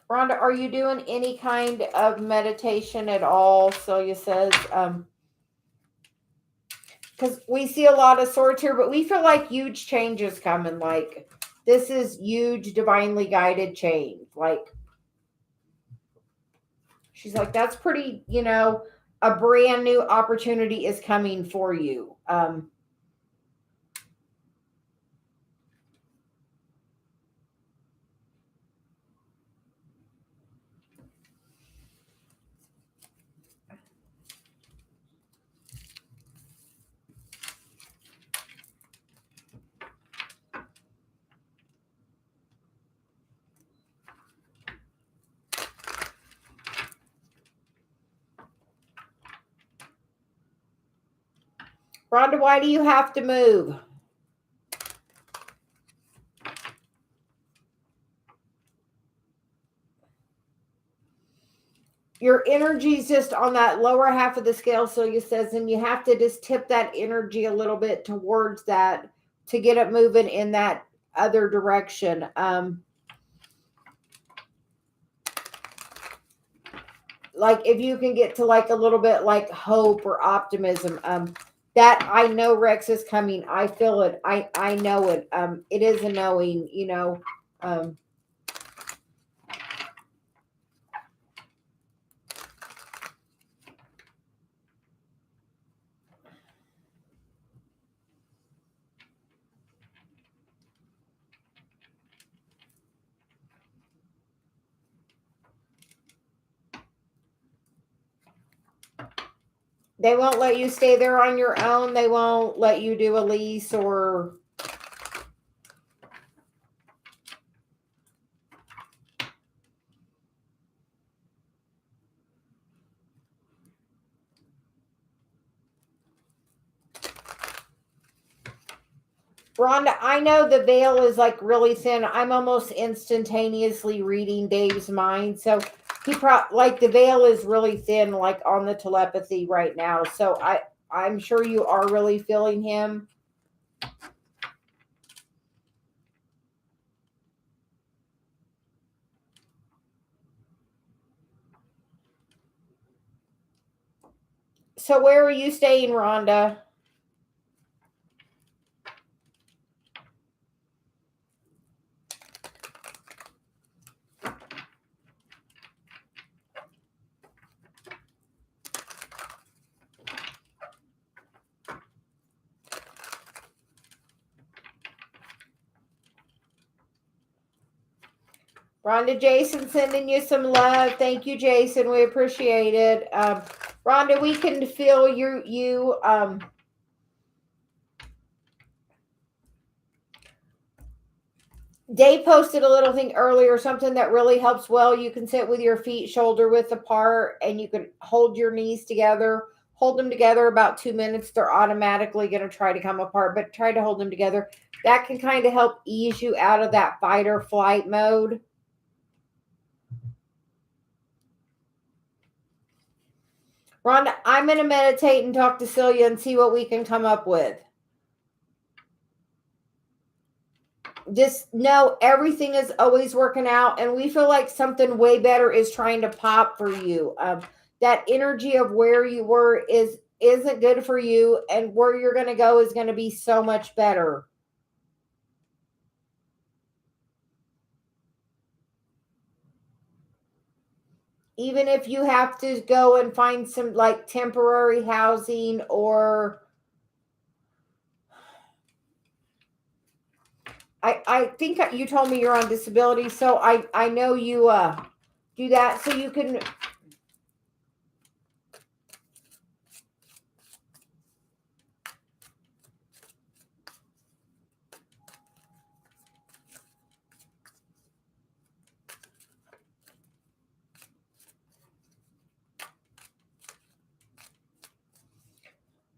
Rhonda, are you doing any kind of meditation at all? Celia says, because we see a lot of swords here, but we feel like huge changes coming. Like this is huge, divinely guided change. Like she's like, that's pretty, a brand new opportunity is coming for you. Rhonda, why do you have to move? Your energy's just on that lower half of the scale, Celia says, and you have to just tip that energy a little bit towards that to get it moving in that other direction. Like if you can get to like a little bit like hope or optimism, that I know Rex is coming. I feel it. I know it. It is a knowing, they won't let you stay there on your own. They won't let you do a lease or Rhonda, I know the veil is like really thin. I'm almost instantaneously reading Dave's mind. So he like the veil is really thin, like on the telepathy right now. So I'm sure you are really feeling him. So where are you staying, Rhonda? Rhonda, Jason sending you some love. Thank you, Jason. We appreciate it. Rhonda, we can feel you. Dave posted a little thing earlier, something that really helps well. You can sit with your feet shoulder width apart and you can hold your knees together, hold them together about 2 minutes. They're automatically going to try to come apart, but try to hold them together. That can kind of help ease you out of that fight or flight mode. Rhonda, I'm going to meditate and talk to Celia and see what we can come up with. Just know everything is always working out, and we feel like something way better is trying to pop for you. That energy of where you were isn't good for you, and where you're going to go is going to be so much better. Even if you have to go and find some like temporary housing, or I think you told me you're on disability, so I know you do that so you can.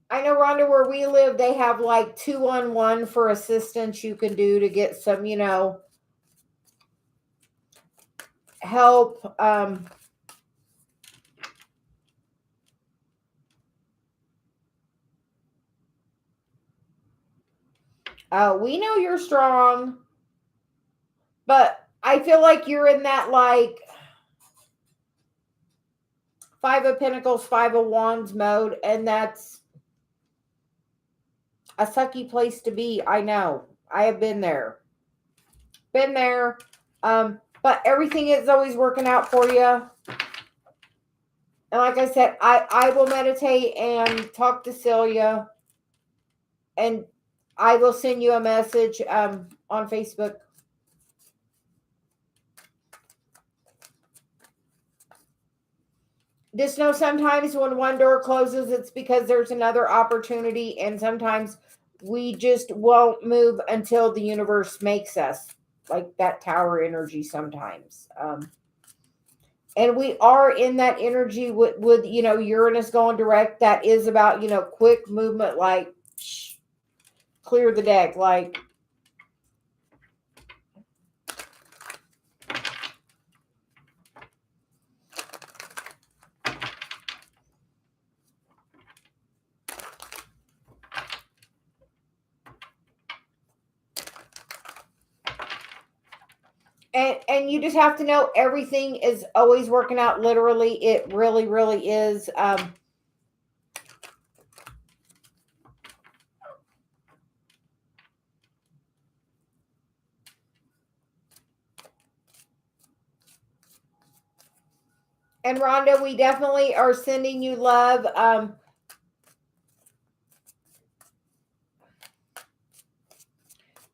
I know, Rhonda, where we live, they have like 2-on-1 for assistance you can do to get some, help. We know you're strong, but I feel like you're in that like 5 of Pentacles, 5 of Wands mode, and that's a sucky place to be. I know. I have been there. Been there. But everything is always working out for you. And like I said, I will meditate and talk to Celia, and I will send you a message on Facebook. Just know sometimes when one door closes, it's because there's another opportunity, and sometimes we just won't move until the universe makes us, like that tower energy sometimes. And we are in that energy with Uranus going direct. That is about, quick movement, like clear the deck, like. And you just have to know everything is always working out. Literally, it really, really is. And Rhonda, we definitely are sending you love.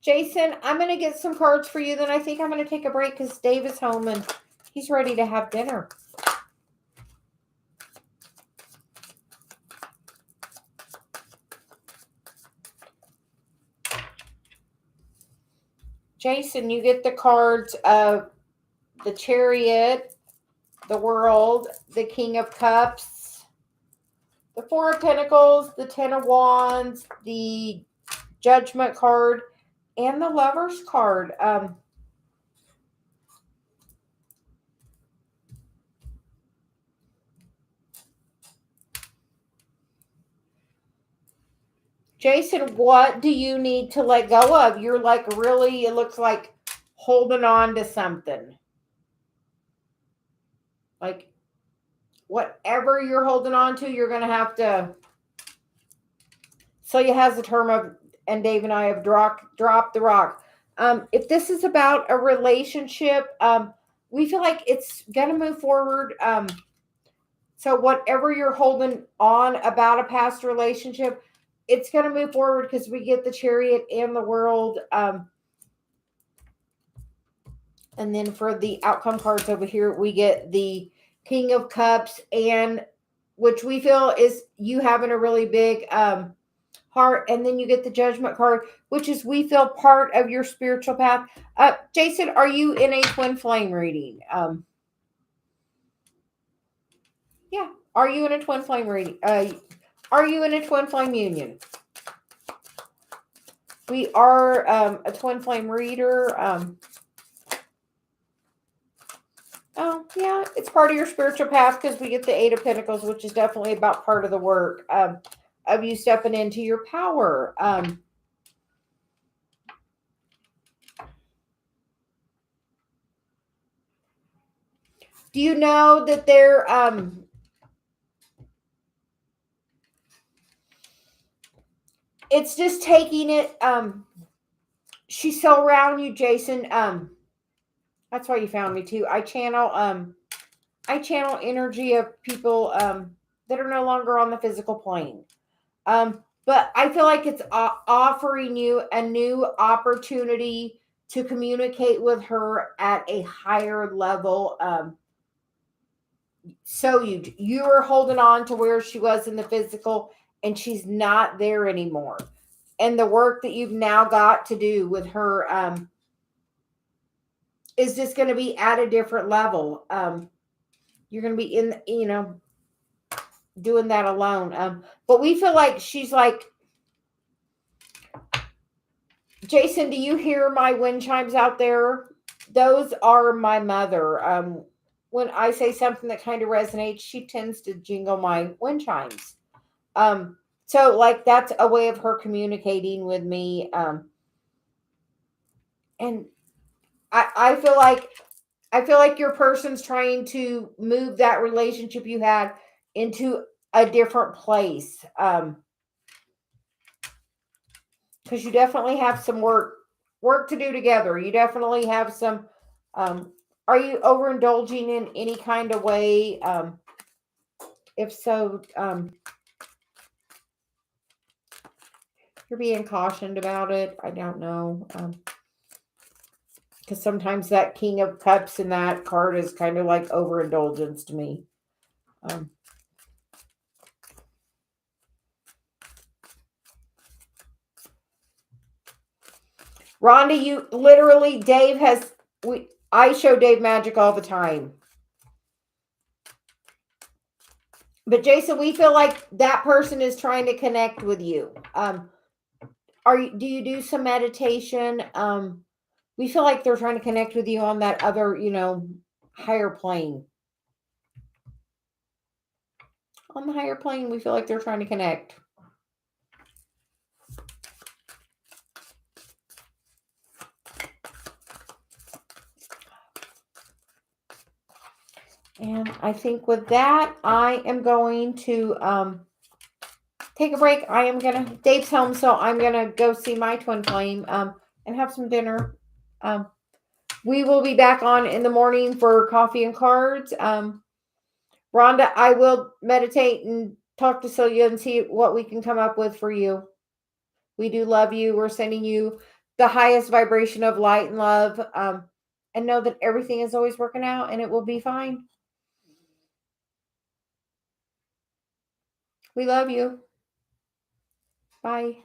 Jason, I'm going to get some cards for you. Then I think I'm going to take a break because Dave is home and he's ready to have dinner. Jason, you get the cards of the Chariot, the World, the King of Cups, the Four of Pentacles, the Ten of Wands, the Judgment card, and the Lover's card. Jason, what do you need to let go of? You're like really, it looks like holding on to something. Like whatever you're holding on to, you're going to have to. Celia has the term of, and Dave and I have dropped the rock. If this is about a relationship, we feel like it's going to move forward. So whatever you're holding on about a past relationship, it's going to move forward because we get the Chariot and the World. And then for the outcome cards over here, we get the King of Cups, and which we feel is you having a really big heart. And then you get the Judgment card, which is we feel part of your spiritual path. Jason, are you in a twin flame reading? Yeah. Are you in a twin flame reading? Are you in a twin flame union? We are a twin flame reader. Oh, yeah, it's part of your spiritual path because we get the Eight of Pentacles, which is definitely about part of the work of you stepping into your power. Do you know that they're it's just taking it she's so around you, Jason. That's why you found me too. I channel energy of people that are no longer on the physical plane. But I feel like it's offering you a new opportunity to communicate with her at a higher level. So you were holding on to where she was in the physical, and she's not there anymore. And the work that you've now got to do with her is just going to be at a different level. You're going to be doing that alone. But we feel like she's like, Jason, do you hear my wind chimes out there? Those are my mother. When I say something that kind of resonates, she tends to jingle my wind chimes. So like that's a way of her communicating with me. And I feel like your person's trying to move that relationship you had into a different place. Because you definitely have some work to do together. You definitely have some are you overindulging in any kind of way? If so, you're being cautioned about it. I don't know. Because sometimes that King of Cups in that card is kind of like overindulgence to me. Rhonda, you literally, I show Dave magic all the time. But Jason, we feel like that person is trying to connect with you. Do you do some meditation? We feel like they're trying to connect with you on that other, higher plane. On the higher plane, we feel like they're trying to connect. And I think with that, I am going to take a break. Dave's home, so I'm gonna go see my twin flame and have some dinner. We will be back on in the morning for coffee and cards. Rhonda, I will meditate and talk to Celia and see what we can come up with for you. We do love you. We're sending you the highest vibration of light and love. And know that everything is always working out and it will be fine. We love you. Bye.